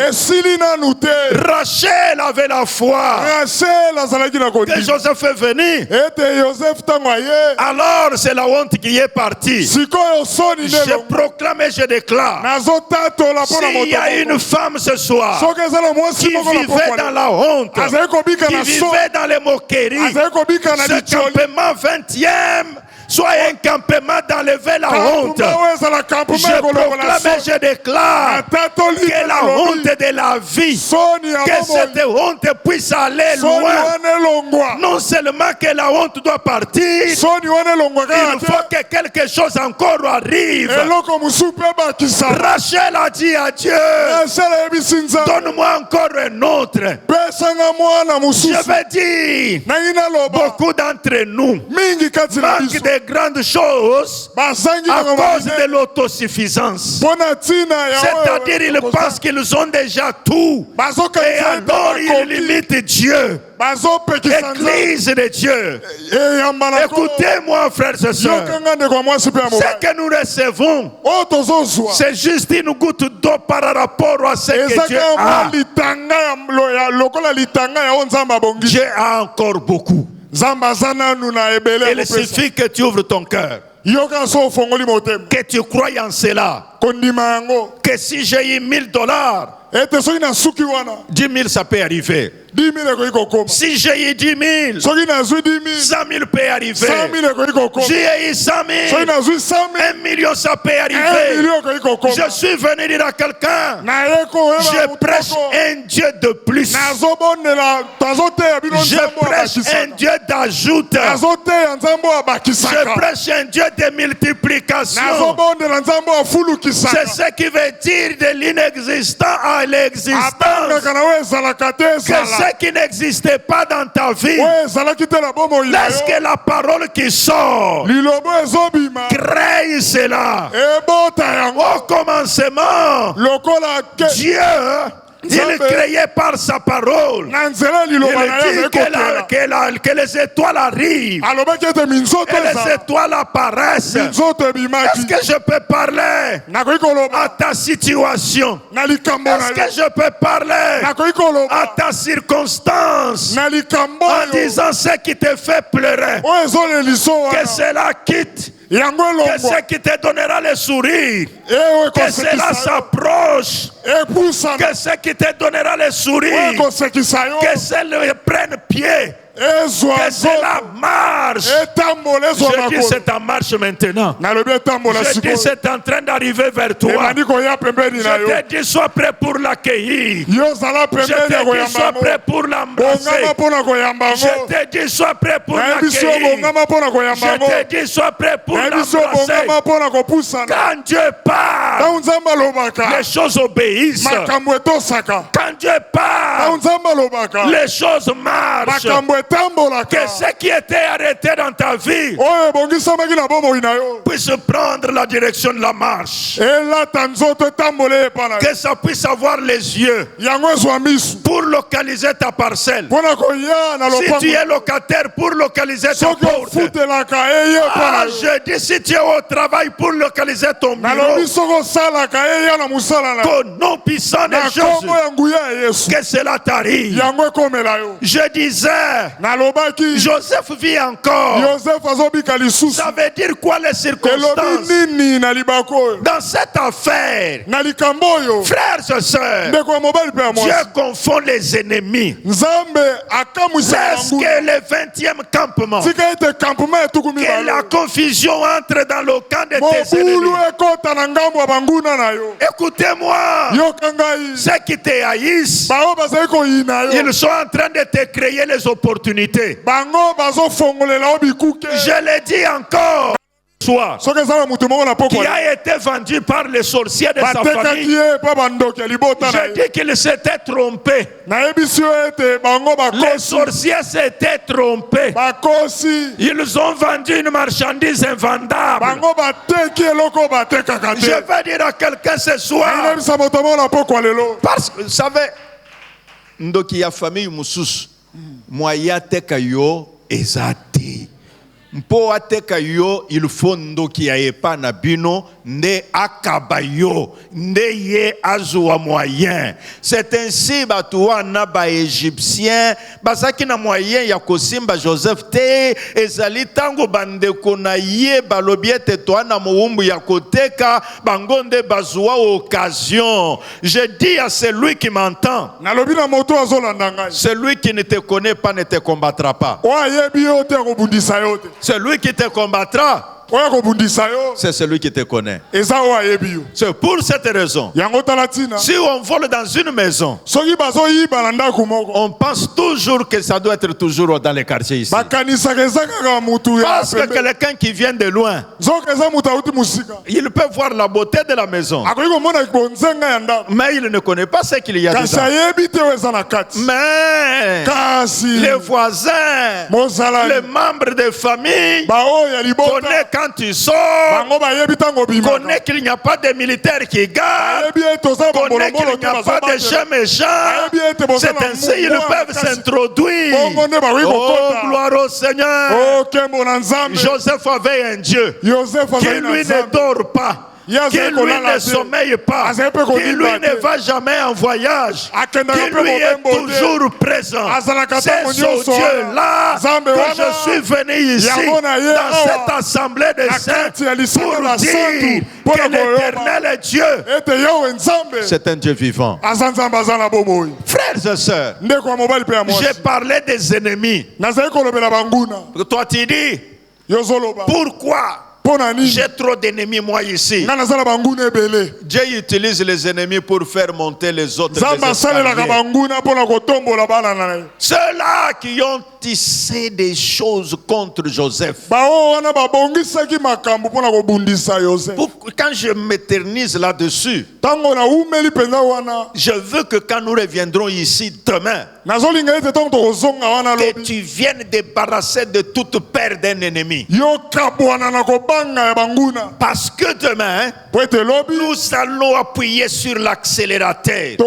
esili nanu te Rachel avait la foi Rachel azalaki na que kondima Joseph est venu. ete Yosefe ntango aye Alors c'est la honte qui est partie. sikoyo soni nde Je proclame et je déclare, nazotatola mpo na s'il y a moto une femme ce soir soki eza na mwasi qui moko na vivait dans pokwana la honte, azali kobika qui na so vivait dans les moqueries, azali kobika na ce licholi campement 20e soit un campement d'enlever la honte. kampuma oyo ezala kampuma Je ekolongola proclame et so je déclare natatoli que la honte de la vie, soni ya que bomoi cette honte puisse aller soni loin. wana elongwa Non seulement que la honte doit partir, soni wana elongwa il faut kaka te que quelque chose encore arrive. eloko mosusu mpe bakisa Rachel a dit à Dieu, Rachel ayebisi Nzambe donne-moi encore un autre. pesanga mwana Je mosusu vais dire, nangi naloba beaucoup d'entre nous mingi kati na manquent biso de grandes choses bazangi à nango cause de babine l'autosuffisance. mpo na ntina ya C'est-à-dire, ils pensent qu'ils ont déjà tout. Et bazokanisa ete alors, ils bakoki limitent Dieu. bazopekisa Nzambe Église de Dieu. eyamba na nkolo Écoutez-moi, frères et sœurs. yokanga ndeko ya mwasi mpe ya Ce mobali que nous recevons, oyo tozozwa c'est juste une goutte d'eau par rapport à ce que Dieu ezaka mwa a. litanga lokola litanga ya oyo Nzambe abongisi Dieu a encore beaucoup. Nzambe aza nanu na ebele ya Il kopesa suffit que tu ouvres ton cœur, yoka so ofongoli motema que tu crois en cela, kondima yango que si j'ai eu $1000, ete soki nasuki wana 10 000 ça peut arriver. 10 000 ekoki kokoma Si j'ai eu 10 000, soki nazwi 10 000 100 000 peut 100 arriver. 000 ekoki kokoma J'ai eu 100 soki 000, nazwi 100 000 1 million ça peut 1 arriver. million ekoki kokoma Je suis venu dire à quelqu'un, naye koyeba je prêche un Dieu de plus. nazobondela tazoteya bino Je Nzambe prêche un abakisaka Dieu d'ajout. nazoteya Nzambe Je abakisaka prêche un Dieu de multiplication. nazobondela Nzambe afulukisaka C'est ce qui veut dire de l'inexistant à l'existence. abangaka na oyo ezalaka te Que ezala ce qui n'existait pas dans ta vie, oyo ezalaki te na bomoi na laisse yo que la parole qui sort lilobo ezobima crée cela. ebota yango Au commencement, lokola ke Dieu, il créait par sa parole. na nzela Il liloba na ye dit ezali kotela que les étoiles arrivent alobaki ete minzoto et les ezala étoiles apparaissent. minzoto Est-ce ebimaki que je peux parler nakoki koloba à ta situation? na likambo Est-ce na que je peux parler nakoki à koloba ta circonstance na likambo en oyo disant ce qui te fait pleurer? oyo ezoleliso Que wana cela quitte, yango que elongwa ce qui te donnera le sourire, eyo que cela ekosekisa yo s'approche, epusana que ce qui te donnera le oyo sourire, ekosekisa yo que cela prenne pied, ezwa que cela nzoto marche. etambola ezwa Je dis makolo c'est en marche maintenant. nalobi etambola Je dis sikoyo c'est en train d'arriver vers toi. emandi koya pembeni na Je yo te dis sois prêt pour l'accueillir. yo zala Je pembeni ya te dis koyamba sois yango prêt pour l'embrasser. bongama mpona koyamba yango Je te dis sois prêt pour nayebi so l'accueillir. bongama mpona koyamba Je yango te dis sois prêt pour nayebi so l'embrasser. bongama mpona kopusana Quand Dieu parle, ntango nzambe alobaka les choses obéissent. makambo etosaka Quand Dieu ntango parle, nzambe alobaka les choses marchent. makambo Que ce qui était arrêté dans ta vie puisse prendre la direction de la marche. Que ça puisse avoir les yeux pour localiser ta parcelle. Si tu es locataire, pour localiser ta porte. Je dis si tu es au travail, pour localiser ton bureau. Qu'au nom puissant de Jésus, que cela t'arrive. Je disais, Joseph vit encore. Ça veut dire quoi les circonstances? Dans cette affaire, frères et sœurs, Dieu confond les ennemis. Est-ce que le 20e campement, que la confusion entre dans le camp de tes ennemis? Écoutez-moi, ceux qui te haïssent, ils sont en train de te créer les opportunités. Je le dis encore, soit qui a été vendu par les sorciers de sa famille. Je dis qu'il s'était trompé. Les sorciers s'étaient trompés. Ils ont vendu une marchandise invendable. Je vais dire à quelqu'un ce soir, parce que vous savez, ndoki ya famille mususu moya teka yo ezate mpo ateka yo il faut ndoki ya epa na bino nde akaba yo nde ye azwa moyen. C'est ainsi batuana ba égyptien basaki na moyen ya kosimba Joseph te ezali tango bandeko na ye balobiete toana muumbu ya koteka bangonde bazwa occasion. Je dis à celui qui m'entend, celui qui ne te connaît pas ne te combattra pas. Celui qui te combattra, c'est celui qui te connaît. C'est pour cette raison, si on vole dans une maison, on pense toujours que ça doit être toujours dans les quartiers ici. Parce que quelqu'un qui vient de loin, il peut voir la beauté de la maison, mais il ne connaît pas ce qu'il y a dedans. Mais les voisins, les membres de famille connaissent quand tu sors, connais qu'il n'y a pas de militaires qui gardent, connais qu'il n'y a pas de gens méchants. C'est ainsi qu'ils peuvent s'introduire. Oh, gloire au Seigneur. Joseph avait un Dieu qui lui ne dort pas, qui lui ne sommeille pas, qui lui ne va jamais en voyage, qui lui est toujours présent. C'est ce Dieu-là que je suis venu ici, dans cette assemblée de saints, pour dire que l'Éternel est Dieu. C'est un Dieu vivant. Frères et sœurs, j'ai parlé des ennemis. Toi tu dis, pourquoi j'ai trop d'ennemis moi ici? Dieu utilise les ennemis pour faire monter les autres. Ceux-là qui ont tissé des choses contre Joseph. Quand je m'éternise là-dessus, je veux que quand nous reviendrons ici demain, que tu viennes débarrasser de toute peur d'un ennemi. Parce que demain, nous allons appuyer sur l'accélérateur de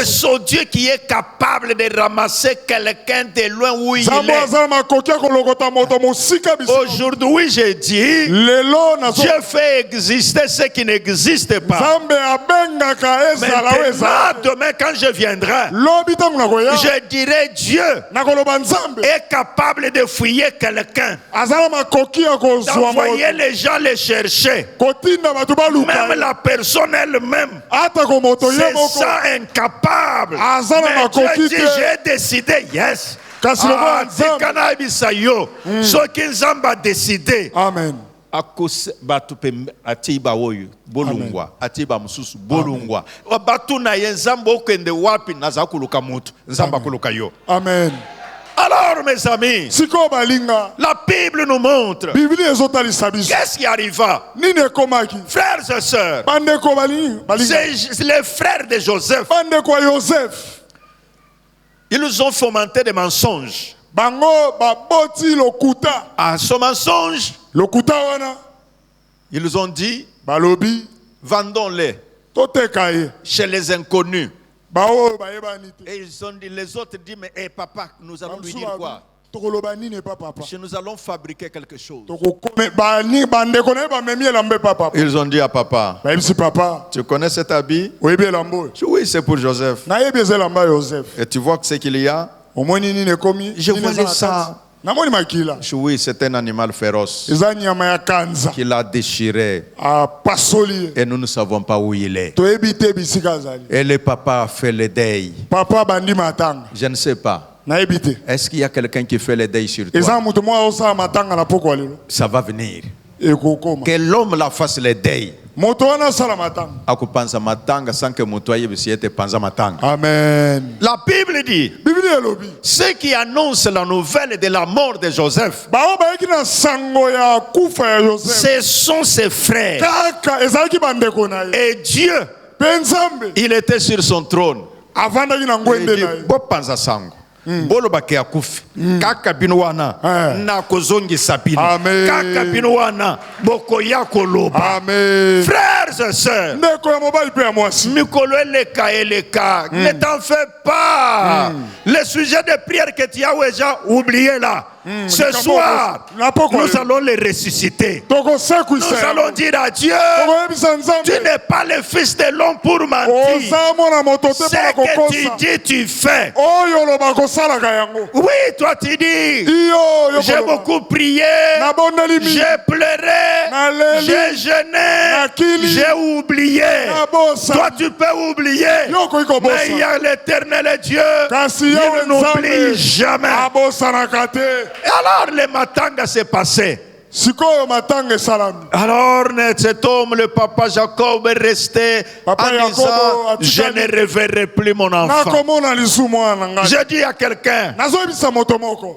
ce Dieu qui est capable de ramasser quelqu'un de loin où il est. Aujourd'hui, j'ai dit, Dieu fait exister ce qui n'existe pas. Maintenant, demain, quand je viendrai, je dirai Dieu est capable de fouiller quelqu'un, d'envoyer les gens les chercher, même la personne elle-même. C'est ça incapable. Mais Dieu dit, j'ai décidé, yes. Amen. Akose batu pe atiba oyo bolungwa atiba mususu bolungwa batu na yenzambo okende wapi nazakuluka mutu nzamba kuluka yo. Amen. Alors mes amis, la Bible nous montre qu'est-ce qui arriva. Frères et sœurs, c'est les frères de Joseph. Ils ont fomenté des mensonges. Bango baboti lokuta. À ce mensonge, Lokuta wana. ils ont dit, Balobi. vendons-les Totekaye. chez les inconnus. Bao bayebani te. Et ils ont dit, les autres disent, mais papa, nous allons lui dire quoi? Tokolobani n'est pas papa. Nous allons fabriquer quelque chose. Ils ont dit à papa, tu connais cet habit? Oui, c'est pour Joseph. Et tu vois que ce qu'il y a? Je vois les sangs. Oui, c'est un animal féroce qui l'a déchiré. Et nous ne savons pas où il est. Et le papa a fait le deuil. Je ne sais pas. Est-ce qu'il y a quelqu'un qui fait le deuil sur toi? Ça va venir. Que l'homme la fasse le deuil. Amen. La Bible dit, ceux qui annoncent la nouvelle de la mort de Joseph, ce sont ses frères. Et Dieu, il était sur son trône. Bolo bake akufi kaka binwana na kozongi sabini kaka binwana boko ya koloba. Frères et sœurs, mikolo eleka ne t'en fais pas. Le sujet de prière que tu as déjà oublié là, ce soir nous allons les ressusciter. Nous allons dire à Dieu, tu n'es pas le fils de l'homme pour mentir. Ce que tu dis, tu fais. Oui, toi tu dis, j'ai beaucoup prié, j'ai pleuré, j'ai jeûné, j'ai oublié. Toi tu peux oublier, mais il y a l'Éternel Dieu, il n'oublie jamais. Et alors le matanga s'est passé. Alors cet homme, le papa Jacob, est resté en disant, je ne reverrai plus mon enfant. Je dis à quelqu'un,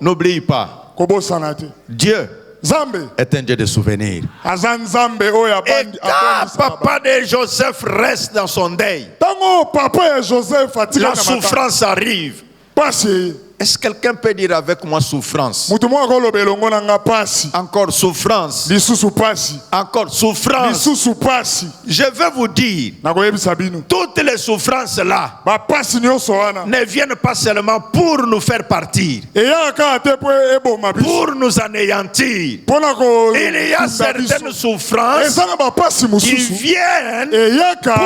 n'oublie pas, Dieu est un Dieu de souvenirs. Et quand papa de Joseph reste dans son deuil, la souffrance arrive. Est-ce que quelqu'un peut dire avec moi souffrance? Encore souffrance. Encore souffrance. Je vais vous dire, toutes les souffrances là ne viennent pas seulement pour nous faire partir, pour nous anéantir. Il y a certaines souffrances qui viennent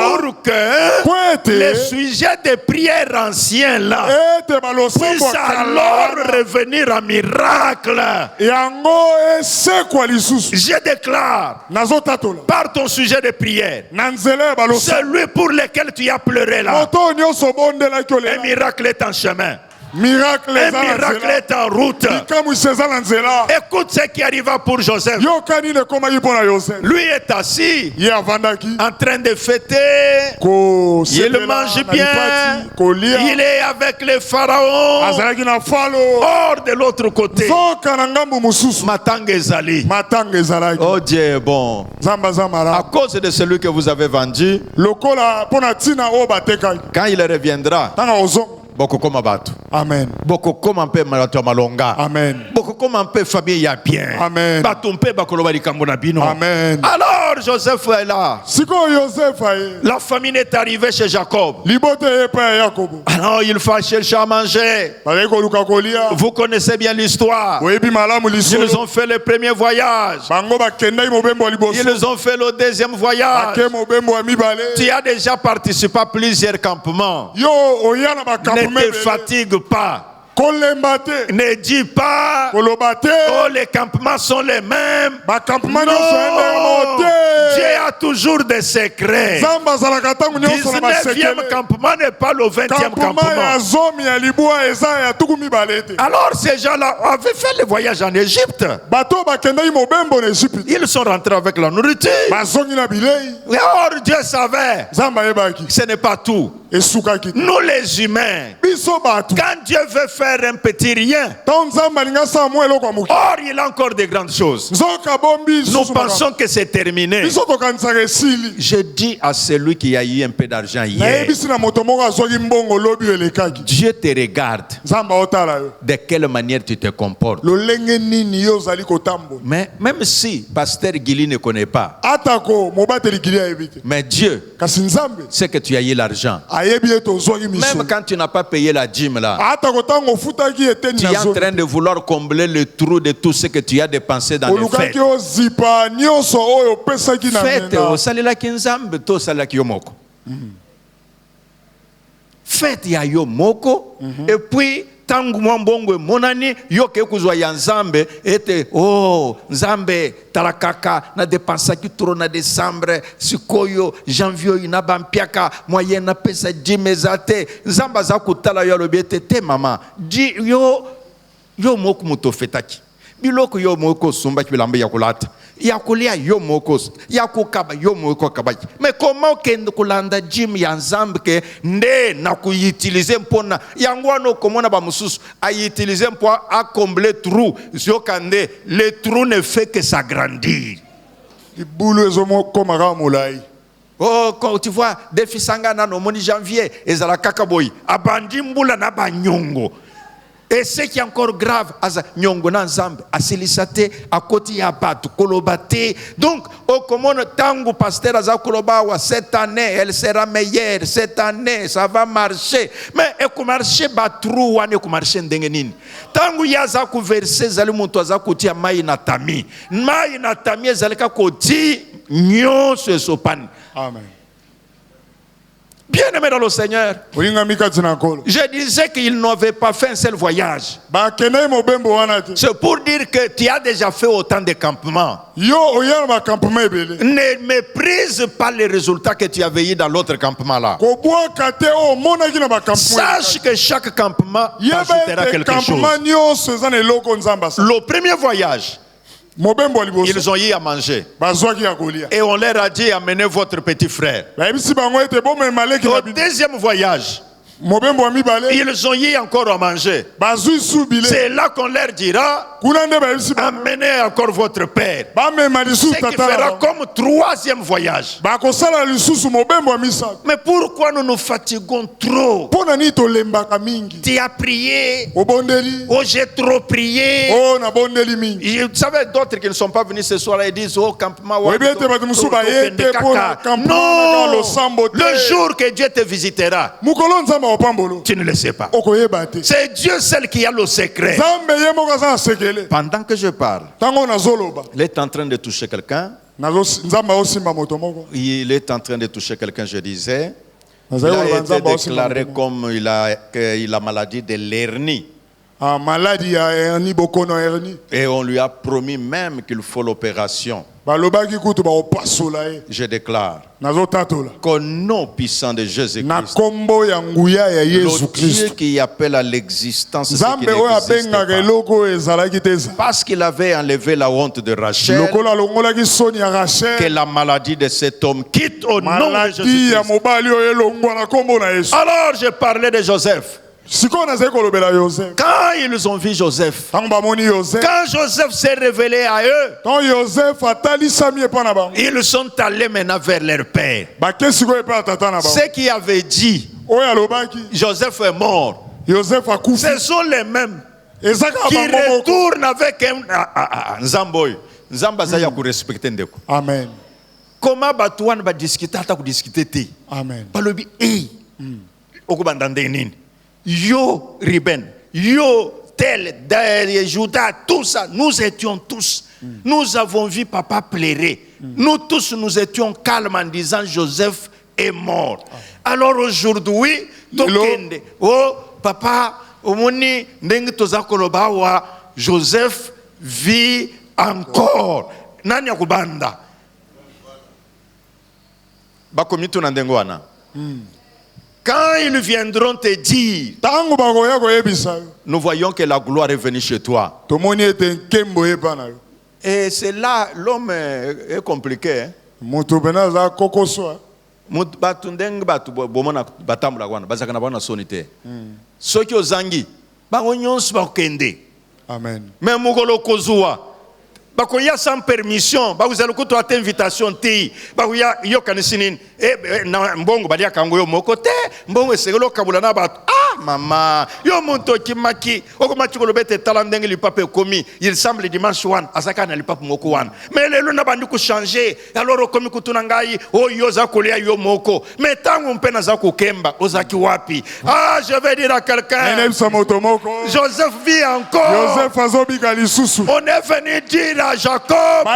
pour que les sujets de prière anciens là puissent alors revenir en miracle. Je déclare par ton sujet de prière, celui pour lequel tu as pleuré là, un miracle est en chemin. Un miracle est en route. Écoute ce qui arriva pour Joseph. Lui est assis en train de fêter. Il mange bien. Il est avec le pharaon. Hors de l'autre côté, Matanga Ezali. Oh Dieu est bon. À cause de celui que vous avez vendu, quand il reviendra, beaucoup comme Abatu. Amen. Beaucoup comme un peu Malonga. Amen. Beaucoup comme un peu famille ya bien. Amen. Amen. Alors Joseph est là. La famine est arrivée chez Jacob. Alors il faut chercher à manger. Vous connaissez bien l'histoire. Ils ont fait le premier voyage. Ils ont fait le deuxième voyage. Tu as déjà participé à plusieurs campements. Ne te fatigue pas. Ne dis pas, oh, les campements sont les mêmes. Non, Dieu a toujours des secrets. 19e campement n'est pas le 20e campement. Alors ces gens-là avaient fait le voyage en Égypte. Ils sont rentrés avec la nourriture. Alors Dieu savait, ce n'est pas tout. Nous les humains, quand Dieu veut faire un petit rien, or il a encore de grandes choses. Nous pensons que c'est terminé. Je dis à celui qui a eu un peu d'argent hier, Dieu te regarde. De quelle manière tu te comportes. Mais même si Pasteur Guili ne connaît pas, mais Dieu sait que tu as eu l'argent. Même quand tu n'as pas payé la dîme là, tu es en train de vouloir combler le trou de tout ce que tu as dépensé dans les fêtes. Faites au salila kinzambe to salila kiyomoko. Faites ya yomoko et puis tangu mwambongo monani yoke kuzwa ya nzambe ete nzambe talakaka na depensa ki trop na décembre sikoyo janvier inaba mpiaka moyen na pesa jimezate nzamba za kutala yo lobiete te mama di yo moko mutofetaki biloko yo moko sumba ki bilambe ya kulata ya kulia yo moko ya kukaba yo moko kabaki. Mais comment kende kulanda jim ya nzambe ke nde na kuutiliser mpona yangwano komona ba mususu a utiliser pour à combler trou yo kande le trou ne fait que s'agrandir. Quand tu vois defi sangana no moni janvier ezala kakaboy abandi mbula na banyongo. Et ce qui est encore grave, nyongo na nzambe asilisate akoti ya batu kolobate. Donc au commune tangu pasteur aza kolobawa cette année elle sera meilleure, cette année ça va marcher. Mais e ku marcher batru wane ku marcher ndenge nini? Tangu yaza ku verser zali muntu aza kotia mai na tami ezalika koti nyonso esopani. Amen. Bien-aimé dans le Seigneur, je disais qu'il n'avait pas fait un seul voyage. C'est pour dire que tu as déjà fait autant de campements. Ne méprise pas les résultats que tu avais eu dans l'autre campement là. Sache que chaque campement ajoutera quelque chose. Le premier voyage, ils ont eu à manger. Et on leur a dit, amenez votre petit frère. Au deuxième voyage, ils ont eu encore à manger. C'est là qu'on leur dira, amenez encore votre père. Ce qui fera comme troisième voyage. Mais pourquoi nous nous fatiguons trop? Tu as prié. Oh, j'ai trop prié. Vous savez, d'autres qui ne sont pas venus ce soir, ils disent, oh, campement. Non, le jour que Dieu te visitera, tu ne le sais pas. C'est Dieu seul qui a le secret. Pendant que je parle, il est en train de toucher quelqu'un. Il est en train de toucher quelqu'un, je disais. Il a été déclaré comme il a maladie de l'hernie. Et on lui a promis même qu'il faut l'opération. Je déclare qu'au nom puissant de Jésus-Christ, le Dieu qui appelle à l'existence ce qui n'existe pas, parce qu'il avait enlevé la honte de Rachel, que la maladie de cet homme quitte au nom de Jésus-Christ. Alors je parlais de Joseph. Quand ils ont vu Joseph, quand Joseph s'est révélé à eux, ils sont allés maintenant vers leur père. Ceux qui avaient dit Joseph est mort, ce sont les mêmes qui retournent avec un Nzamboy. Nzambazaya ku respecter ndeko. Amen. Comment batouane ba discuter ata ku discuter te. Amen. Balobi okubandande nini? Yo Riben, yo tel, Judas, tout ça, nous étions tous. Nous avons vu papa pleurer. Nous tous, nous étions calmes en disant Joseph est mort. Alors aujourd'hui, oh papa, omoni ndenge tozakoloba wa Joseph vit encore. Nani akubanda? Bakomitu na ndengo wana. Quand ils viendront te dire, nous voyons que la gloire est venue chez toi. Et c'est là, l'homme est compliqué. Hein? batundeng batu bomona batambula kwana bazaka na bana sonite soki ozangi bango nyonso bakende Amen. mais mukolo kozwa bakoya sans permission bakuzala kuto ata invitation ti bakoya yokanisi nini na mbongo balia kango yo moko te mbongo esengelo kabula na batu mama yo monto kimaki okomaki kolobete tala ndenge lipape komi il semble dimanche wan azaka na lipape moko wan mais lelo na bandi ko changer alors okomi kutuna ngai oyo za kolia yo moko mais tangu mpena za kokemba ozaki wapi je vais dire à quelqu'un Joseph vit encore. Joseph azobika lisusu. On est venu dire à Jacob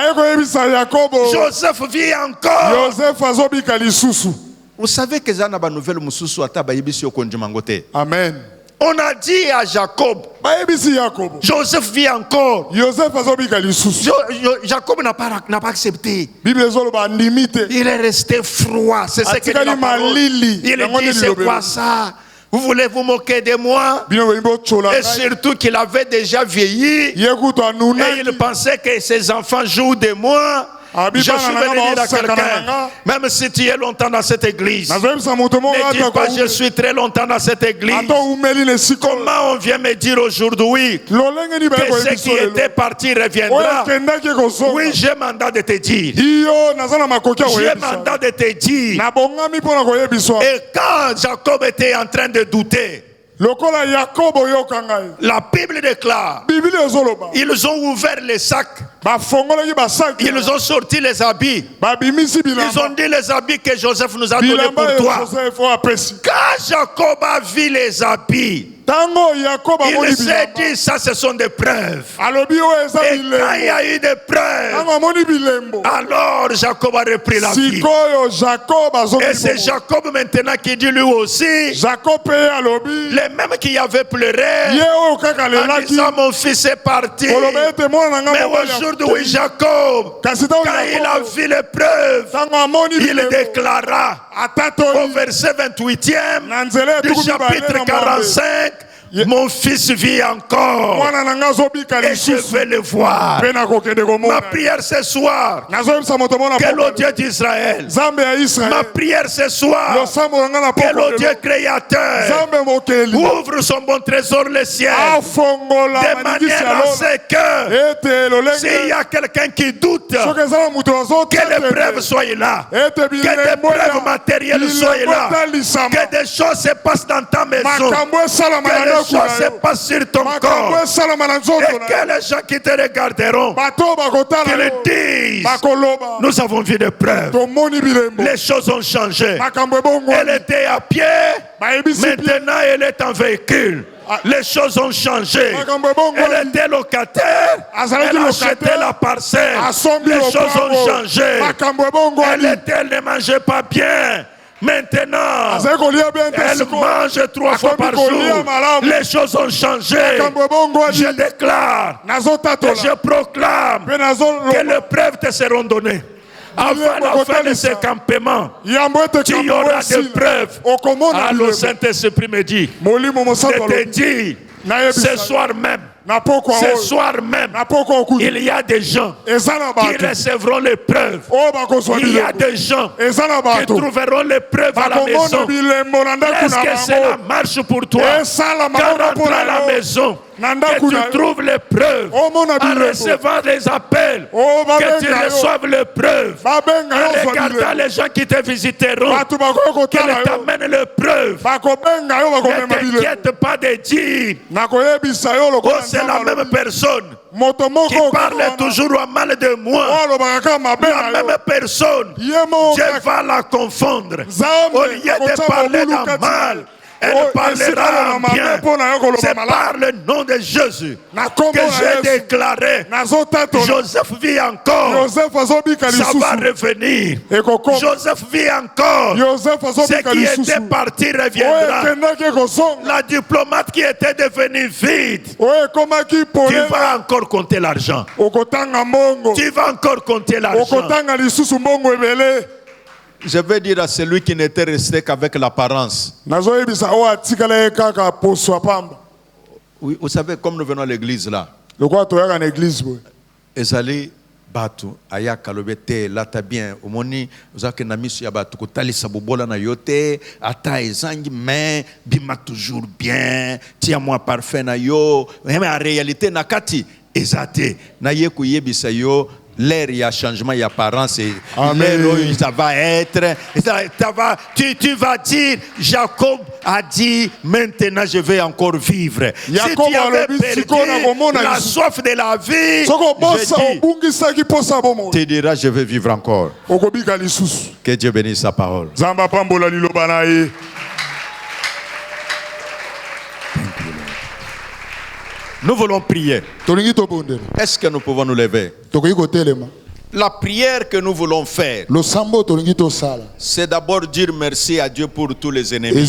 Joseph vit encore. Joseph azobika lisusu. Vous savez que Zana ba nouvelle mususu ata ba yebisi okonjimangote. Amen. On a dit à Jacob Joseph vit encore. Joseph azobika lisusu. Jacob n'a pas accepté. Bible ezoloba limite. Il est resté froid. C'est ce que il dit. C'est quoi ça? Vous voulez vous moquer de moi? Et surtout qu'il avait déjà vieilli. Et il pensait que ses enfants jouent de moi. Je suis venu dire à quelqu'un, même si tu es longtemps dans cette église, ne dis pas je suis très longtemps dans cette église. Comment on vient me dire aujourd'hui que ce qui était parti reviendra? Oui, j'ai mandat de te dire. J'ai mandat de te dire. Et quand Jacob était en train de douter, la Bible déclare, ils ont ouvert les sacs, ils ont sorti les habits, ils ont dit les habits que Joseph nous a donnés pour toi. Quand Jacob a vu les habits, il s'est dit ça ce sont des preuves. Et quand il y a eu des preuves, alors Jacob a repris la vie. Et c'est Jacob maintenant qui dit lui aussi, les mêmes qui avaient pleuré en disant mon fils est parti. Mais aujourd'hui Jacob, quand il a vu les preuves, il déclara au verset 28e du chapitre 45, mon fils vit encore et je vais le voir. Ma prière ce soir, que le Dieu d'Israël, ma prière ce soir, que le Dieu créateur ouvre son bon trésor le ciel de manière à ce que s'il y a quelqu'un qui doute, que les preuves soient là, que des preuves matérielles soient là, que des choses se passent dans ta maison, que les choses se passent sur ton corps, et que les gens qui te regarderont, qu'ils disent nous avons vu des preuves, les choses ont changé. Elle était à pied, maintenant elle est en véhicule. Les choses ont changé. Elle était locataire, elle a acheté la parcelle. Les choses ont changé. Elle ne mangeait pas bien. Maintenant, elle mange 3 fois par jour. Les choses ont changé. Je déclare et je proclame que les preuves te seront données. Avant la fin de ce campement, il y aura des preuves. Alors le Saint-Esprit me dit de te dire ce soir même, il y a des gens qui recevront les preuves. Il y a des gens qui trouveront les preuves à la maison. Est-ce que cela marche pour toi? Quand rentre à la maison, que tu trouves les preuves en recevant des appels, que tu reçoives les preuves en regardant les gens qui te visiteront, qu'ils t'amènent les preuves. Ne t'inquiète pas de dire c'est la même personne qui parle toujours au mal de moi. La même personne, Dieu va la confondre. Au lieu de parler d'un mal, elle parlera bien. C'est par le nom de Jésus que j'ai déclaré Joseph vit encore. Ça va revenir. Joseph vit encore. Ce qui était parti reviendra. La diplomate qui était devenue vide, tu vas encore compter l'argent. Tu vas encore compter l'argent. Je vais dire à celui qui n'était resté qu'avec l'apparence. Oui, vous savez, comme nous venons à l'église là, Ezali batu aya kalobe te lata bien omoni ozake na miso ya batu kotalisa bobola na yote ata ezangi mais bima toujours bien tia moi parfait na yo mais en réalité na kati ezate na ye kuyebisa yo l'air, il y a changement, il y a apparence. L'air, ça va être. Tu vas dire, Jacob a dit, maintenant je vais encore vivre. Si tu avais perdu la soif de la vie, tu diras, je vais vivre encore. Que Dieu bénisse sa parole. Nous voulons prier. Est-ce que nous pouvons nous lever? La prière que nous voulons faire, c'est d'abord dire merci à Dieu pour tous les ennemis.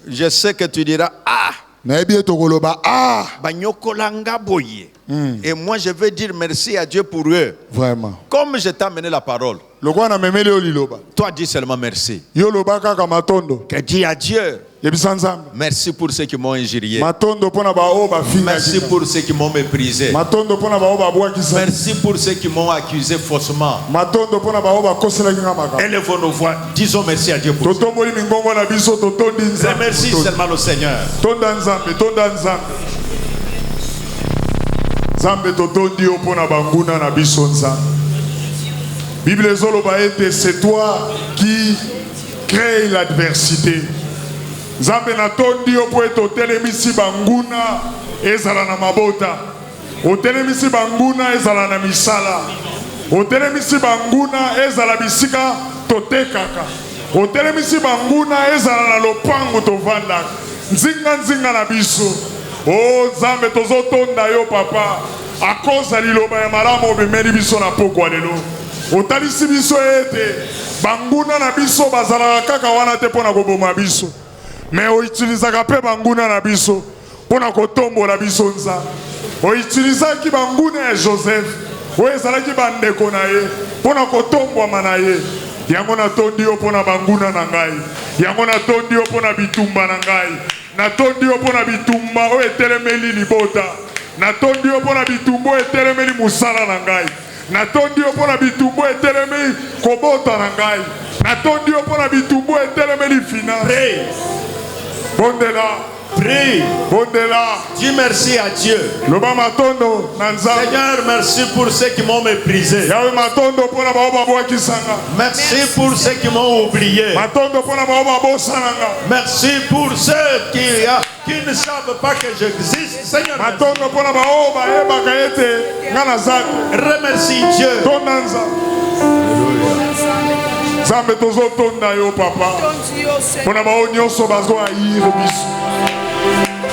Je sais que tu diras, et moi je veux dire merci à Dieu pour eux. Vraiment. Comme je t'ai amené la parole, toi dis seulement merci. Que dis à Dieu, merci pour ceux qui m'ont injurié. Merci pour ceux qui m'ont méprisé. Merci pour ceux qui m'ont accusé faussement. Élevons nos voix, disons merci à Dieu pour ça. Remercie seulement le Seigneur. Bible c'est toi qui crée l'adversité. Nzambe na tondi yo po etelemisi banguna ezala na mabota. Otelemisi banguna ezala na misala. Otelemisi banguna ezala bisika totekaka. Otelemisi banguna ezala na lopango tovanda. Nzinga na biso. Oh Nzambe tozotonda yo papa. Akoza liloba ya malamu obimeli biso na pokwa lelo. Otalisi biso ete banguna na biso bazala kaka wana te pona koboma biso. Mais on utilise pe banguna na biso pona kotombola biso nza. On utilise ki banguna ya Joseph. O ezala ki bandeko na ye pona kotombwa manaye. Yango na tondi yo pona banguna na ngai. Yango na tondi yo pona bitumba na ngai. Na tondi yo pona bitumba o etelemeli libota. Na tondi yo pona bitumba o etelemeli musala na ngai. Na tondi yo pona bitumba etelemeli kobota na ngai. Na tondi yo pona bitumba etelemeli finance. Bondela, prie. Bondela, dis merci à Dieu. Seigneur, merci pour ceux qui m'ont méprisé. Merci pour ceux qui m'ont oublié. Merci pour ceux qui ne savent pas que j'existe. Seigneur, remercie Dieu. Zambe tozotonda yo papa. Pona bao nyonso bazo ayir biso.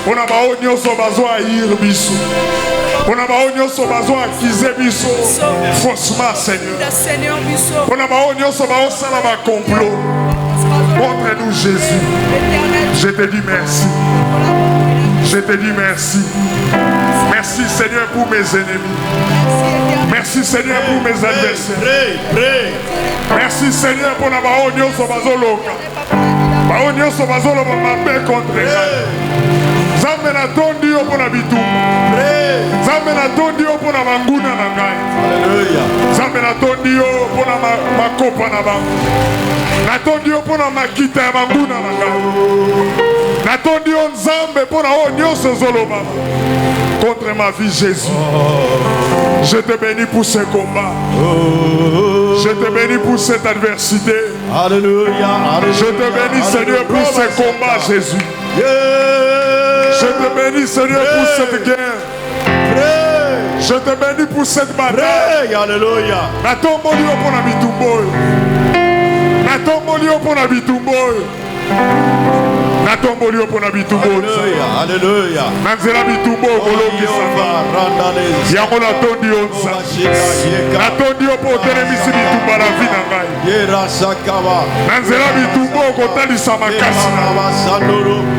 Pona bao nyonso bazo ayir biso. Pona bao nyonso bazo accuser biso faussement Seigneur. Pona bao nyonso bao sala ba complot. Contre nous Jésus. Je te dis merci. Je te dis merci. Merci Seigneur pour mes ennemis. Merci Seigneur pour mes adversaires. Merci Seigneur pour la baonio sobazoloka. Baonio sobazoloka mabé contre elle. Zambe na tondi yo pour la bitumba. Zambe na tondi yo pour la banguna na ngai. Alléluia. Zambe na tondi yo pour la makopa na bangu. Na tondi yo pour la makita ya banguna na ngai. Na tondi yo nzambe pour la onyo sozoloba. Contre ma vie Jésus. Je te bénis pour ce combat. Je te bénis pour cette adversité. Alléluia. Je te bénis Seigneur pour ce combat Jésus. Je te bénis Seigneur pour cette guerre. Je te bénis pour cette bataille. Alléluia. Na tomboli yo pona bitumboy. Na tomboli yo pona bitumboy. Na tomboli yo pona bitumboy. Alléluia. Na nzela bitumbo kolongi sanga. Yango na tondi yo nsa. Na tondi yo po telemisi bitumba la vie na ngai. Na nzela bitumbo kotalisa makasi na.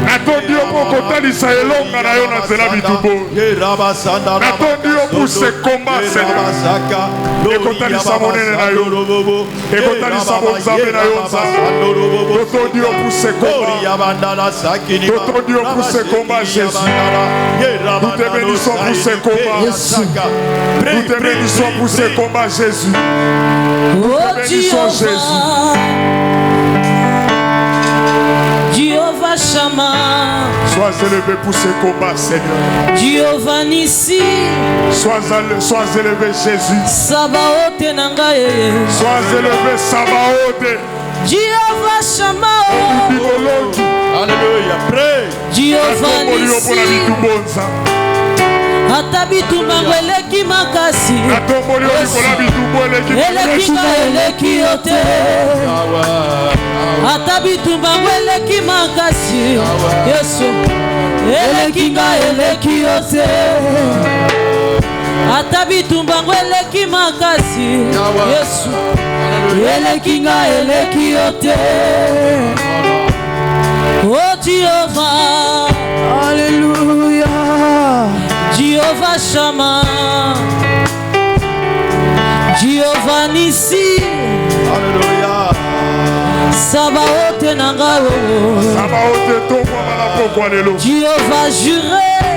Na tondi yo kotalisa elonga na yo na nzela bitubo. Natondi yo pour ce combat, Seigneur. Ekotalisa monene na yo. Ekotalisa bonzambe na yo nzambe. Totondi yo pour ce combat. Totondi yo pour ce combat, Jésus. Nous te bénissons pour ce combat. Nous te bénissons pour ce combat, Jésus. Nous te bénissons, Jésus. Jéhovah Shammah, sois élevé pour ce combat, Seigneur. Jéhovah Nissi, sois élevé, Jésus. Sabaoth nangaye, sois élevé, Sabaoth. Jéhovah Shammah, alléluia, prie. Jéhovah Nissi, atabitumba eleki makasi, eleki yote. Atabitumba eleki makasi, Yesu, eleki yote. Atabitumba eleki makasi, Yesu, eleki yote. Oh Jehovah, Alléluia. Jéhovah Shammah, Jéhovah Nissi, Alléluia. Sabaoth nangao, Jéhovah Jireh,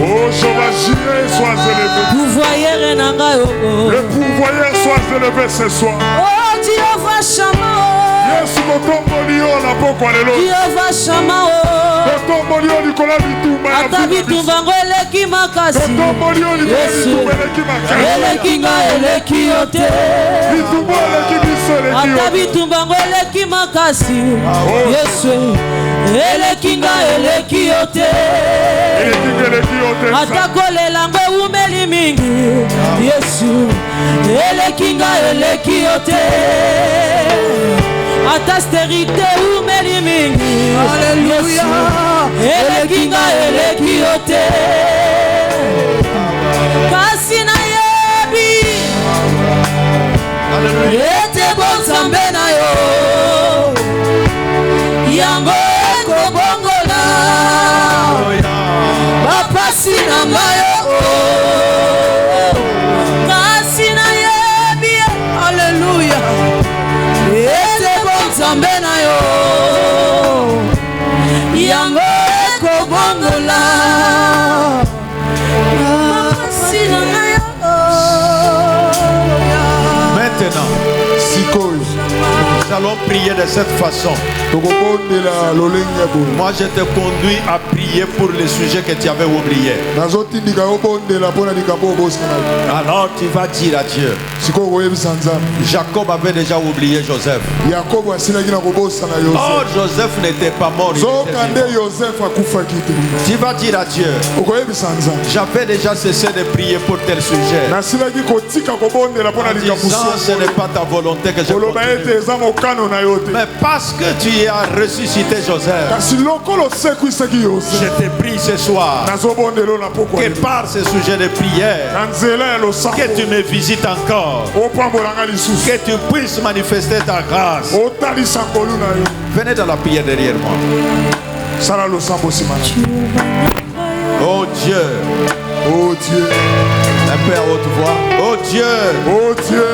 oh Jéhovah Jireh, sois élevé. Pourvoyeur nangao, le pourvoyeur soit élevé ce soir. Oh Jéhovah Shammah, Jéhovah Shammah, atabitumba eleki makasi, Yesu, eleki yote. Atabitumba eleki makasi, Yesu, eleki yote. Atakolela umeli mingi, Yesu, eleki yote. Atastérité umeli mingi, Alléluia. Eleki yote. Kasi na yebi, ete bonzambe na yo, yango ekobongola bapasi na ngayo. Kasi na yebi, Alléluia. Ete bonzambe na yo, yango ekobongola bapasi na ngayo. Maintenant, nous allons prier de cette façon. Moi, je te conduis à prier pour les sujets que tu avais oubliés. Alors tu vas dire à Dieu. Jacob avait déjà oublié Joseph. Oh, Joseph n'était pas mort. Tu vas dire à Dieu. J'avais déjà cessé de prier pour tel sujet. En disant, ce n'est pas ta volonté que je continue. Mais parce que tu as ressuscité Joseph, je te prie ce soir que par ce sujet de prière, que tu me visites encore, que tu puisses manifester ta grâce. Venez dans la prière derrière moi. Oh Dieu, oh Dieu, un peu à haute voix. Oh Dieu, oh Dieu,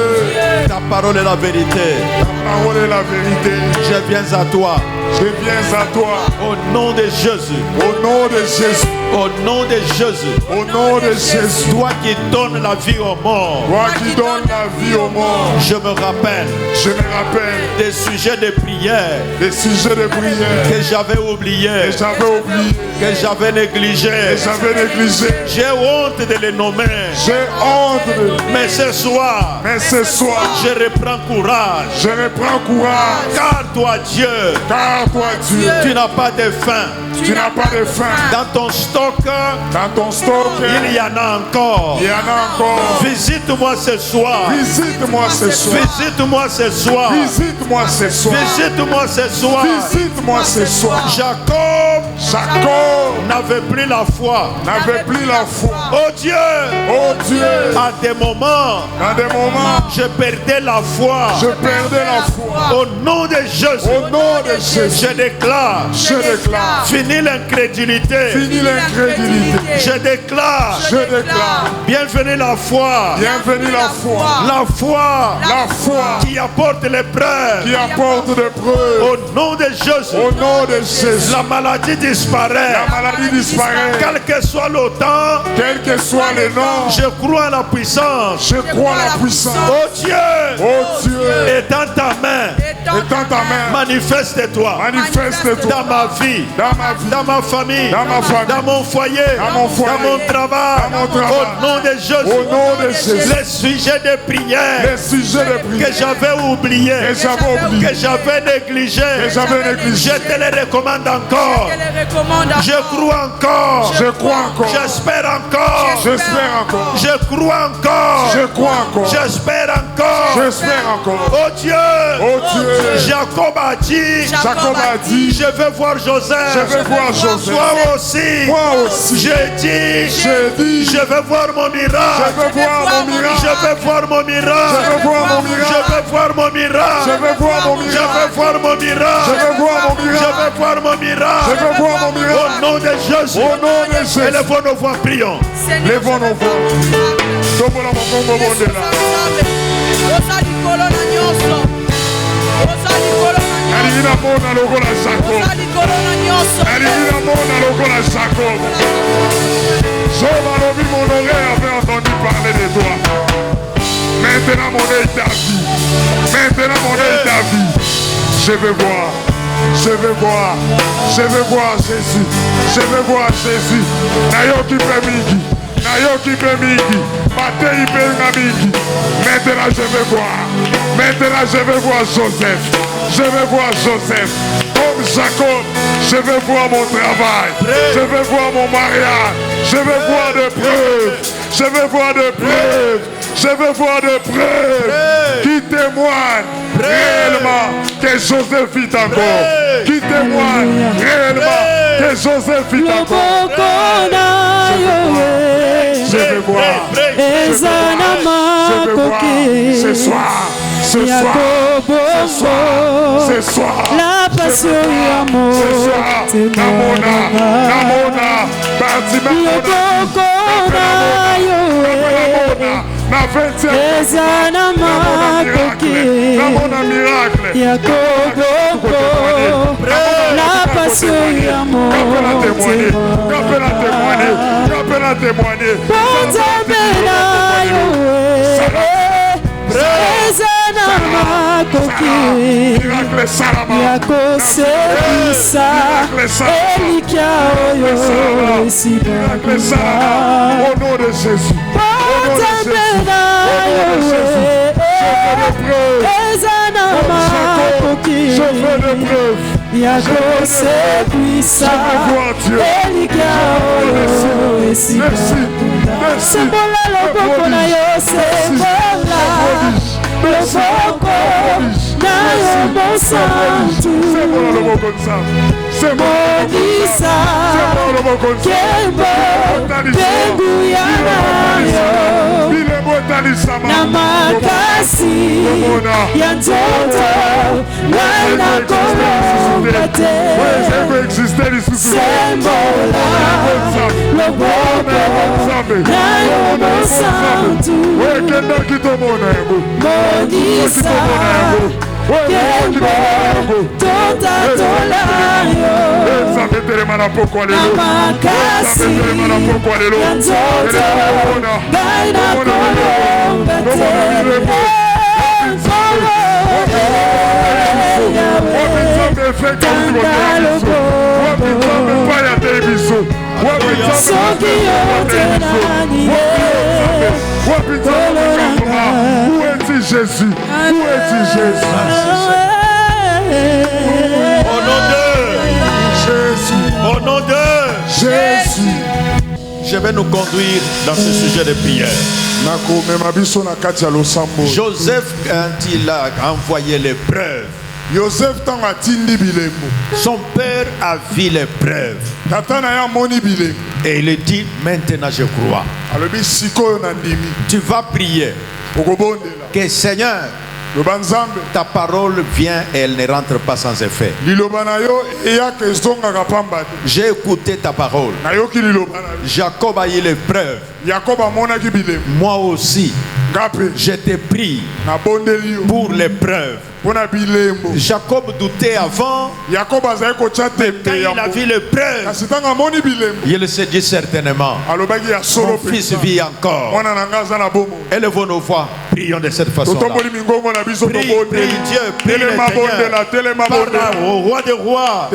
ta parole est la vérité. Ta parole est la vérité. Je viens à toi. Je viens à toi. Au nom de Jésus. Au nom de Jésus. Au nom de Jésus. Au nom de Jésus. Toi qui donnes la vie aux morts. Toi qui donnes la vie aux morts. Je me rappelle. Je me rappelle. Des sujets de prière. Des sujets de prière. Que j'avais oubliés. Que j'avais oublié. Que j'avais négligé. Que j'avais négligé. J'ai honte de les nommer. J'ai honte de... Mais ce soir. Mais ce soir. Je reprends courage. Je reprends courage. Car toi Dieu. Car toi Dieu. Tu n'as pas de faim. Tu n'as pas de faim. Dans ton stock. Dans ton stock. Il y en a encore. Il y en a encore. Visite-moi ce soir. Visite-moi ce soir. Visite-moi ce soir. Visite-moi ce soir. Visite-moi ce soir. Visite-moi ce soir. Jacob n'avait plus la foi. N'avait plus la foi. Oh Dieu. Oh Dieu. À des moments. À des moments. Je perdais la foi. Je perdais la foi. Au nom de Jésus. Au nom de Jésus. Je déclare. Fini l'incrédulité. Je déclare. Bienvenue la foi. La foi qui apporte l'épreuve. Au nom de Jésus. La maladie disparaît. Quel que soit le temps. Je crois à la puissance. Oh Dieu. Étends ta main. Manifeste-toi. Dans ma vie. Dans ma famille. Dans mon foyer. Dans mon travail. Au nom de Jésus. Les sujets de prière. Que j'avais oubliés. Que j'avais négligés. Je te les recommande encore. Je crois encore. J'espère encore. Je crois encore. J'espère encore. Oh Dieu. Jacob a dit. Je veux voir Joseph. Toi aussi. J'ai dit. Je veux voir mon miracle. Je veux voir mon miracle. Au nom de Jésus. Élevons nos voix, prions. Mon oreille avait entendu parler de toi. Maintenant mon œil t'a vu. Je veux voir Jésus. Nayoki Pemiki. Maintenant je veux voir Joseph. Comme Jacob, je veux voir mon travail. Je veux voir mon mariage. Je veux voir des preuves. Qui témoignent réellement que Joseph vit encore. Qui témoigne réellement que Joseph vit encore. Je veux voir. Ce soir. La passion au nom de Jésus. Je veux des preuves. Où est-il Jésus? Au nom de Jésus. Je vais nous conduire dans ce sujet de prière. Joseph, quand il a envoyé l'épreuve, son père a vu l'épreuve. Et il dit, maintenant je crois. Tu vas prier que Seigneur, Ta parole vient et elle ne rentre pas sans effet. J'ai écouté ta parole. Jacob a eu l'épreuve. Moi aussi, je t'ai pris pour l'épreuve. Jacob doutait avant, mais quand il a vu l'épreuve, il se dit certainement, mon fils vit encore. Élevons nos voix, prions de cette façon-là. Prie Dieu, prie le Seigneur. Parle au roi des rois.